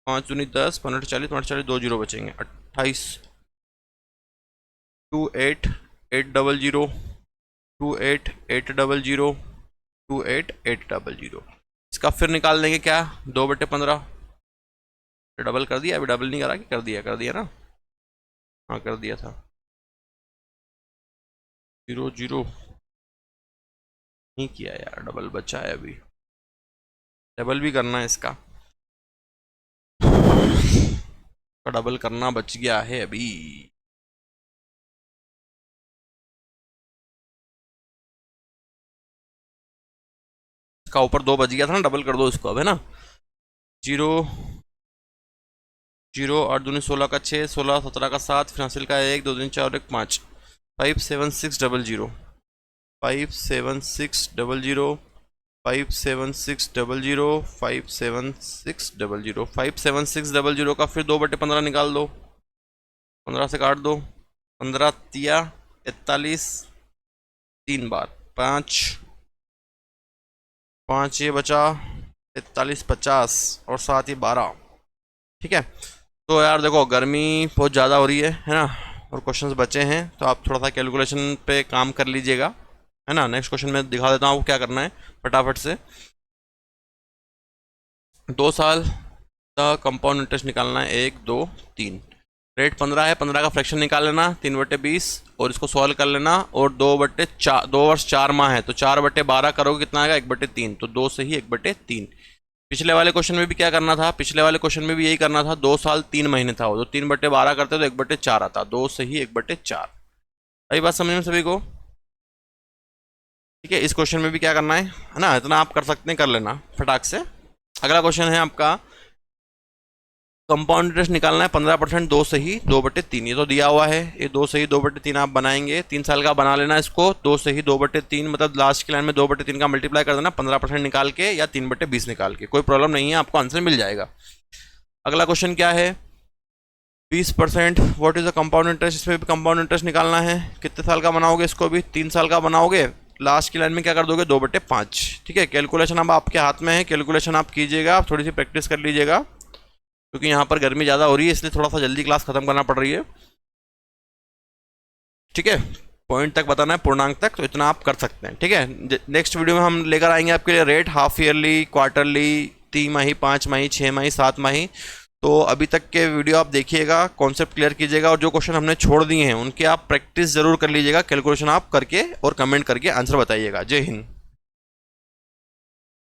5 दूनी 10, 15 40, 15 40, 2 जीरो बचेंगे, 28। 28,800, 28,800, 28,800। इसका फिर निकाल देंगे क्या? 2/15। डबल कर दिया? अभी डबल नहीं करा कि कर दिया? कर दिया ना, हाँ कर दिया था। 0 0 नहीं किया यार, डबल बचा है अभी। डबल भी करना है इसका, डबल करना बच गया है अभी। इसका ऊपर 2 बच गया था ना, डबल कर दो इसको अब, है ना। 0 0, 8 दूनी 16 का 6, 16 17 का 7, फिर हासिल का 1, 2 दूनी 4, 1 5, 57600, 57600, 57600, 57600, 57600 का फिर 2/15 निकाल दो। 15 से काट दो। 15 तिया 43, 3 बार, 5 5 ये बचा, 43 50 और 7 ये 12, ठीक है। तो यार देखो गर्मी बहुत ज़्यादा हो रही है ना, और क्वेश्चंस बचे हैं, तो आप थोड़ा सा कैलकुलेशन पे काम कर लीजिएगा, है ना। नेक्स्ट क्वेश्चन में दिखा देता हूँ क्या करना है फटाफट से। 2 साल का कंपाउंड इंटरेस्ट निकालना है, 1 2 3। रेट 15 है, 15 का फ्रैक्शन निकाल लेना, 3/20, और इसको सॉल्व कर लेना। और 2/4, 2 वर्ष 4 माह है, तो 4/12 करोगे कितना आएगा? 1/3, तो 2 से ही 1/3। पिछले वाले क्वेश्चन में भी क्या करना था? पिछले वाले क्वेश्चन में भी यही करना था। 2 साल 3 महीने था वो, तो 3/12 करते तो 1/4 आता, 2 से ही 1/4। अभी बात समझ में सभी को? ठीक है, इस क्वेश्चन में भी क्या करना है ना, इतना आप कर सकते हैं, कर लेना फटाक से। अगला क्वेश्चन है आपका, कंपाउंड इंटरेस्ट निकालना है 15%, 2 से ही 2/3। ये तो दिया हुआ है, ये 2 से ही 2/3 आप बनाएंगे। 3 साल का बना लेना इसको। 2 से ही 2/3 मतलब लास्ट की लाइन में 2/3 का मल्टीप्लाई कर देना 15% निकाल के, या 3/20 निकाल के, कोई प्रॉब्लम नहीं है, आपको आंसर मिल जाएगा। अगला क्वेश्चन क्या है? 20%, what is the compound interest. इसमें भी कंपाउंड इंटरेस्ट निकालना है। कितने साल का बनाओगे इसको भी? 3 साल का बनाओगे। लास्ट की लाइन में क्या कर दोगे? 2/5, ठीक है। कैलकुलेशन अब आपके हाथ में है, कैलकुलेशन आप कीजिएगा, आप थोड़ी सी प्रैक्टिस कर लीजिएगा, क्योंकि यहाँ पर गर्मी ज़्यादा हो रही है, इसलिए थोड़ा सा जल्दी क्लास खत्म करना पड़ रही है, ठीक है। पॉइंट तक बताना है, पूर्णांक तक, तो इतना आप कर सकते हैं, ठीक है। नेक्स्ट वीडियो में हम लेकर आएंगे आपके लिए रेट हाफ ईयरली, क्वार्टरली, 3 माही, 5 माही, 6 माही, 7 माही। तो अभी तक के वीडियो आप देखिएगा, कॉन्सेप्ट क्लियर कीजिएगा, और जो क्वेश्चन हमने छोड़ दिए हैं उनके आप प्रैक्टिस जरूर कर लीजिएगा, कैलकुलेशन आप करके और कमेंट करके आंसर बताइएगा। जय हिंद।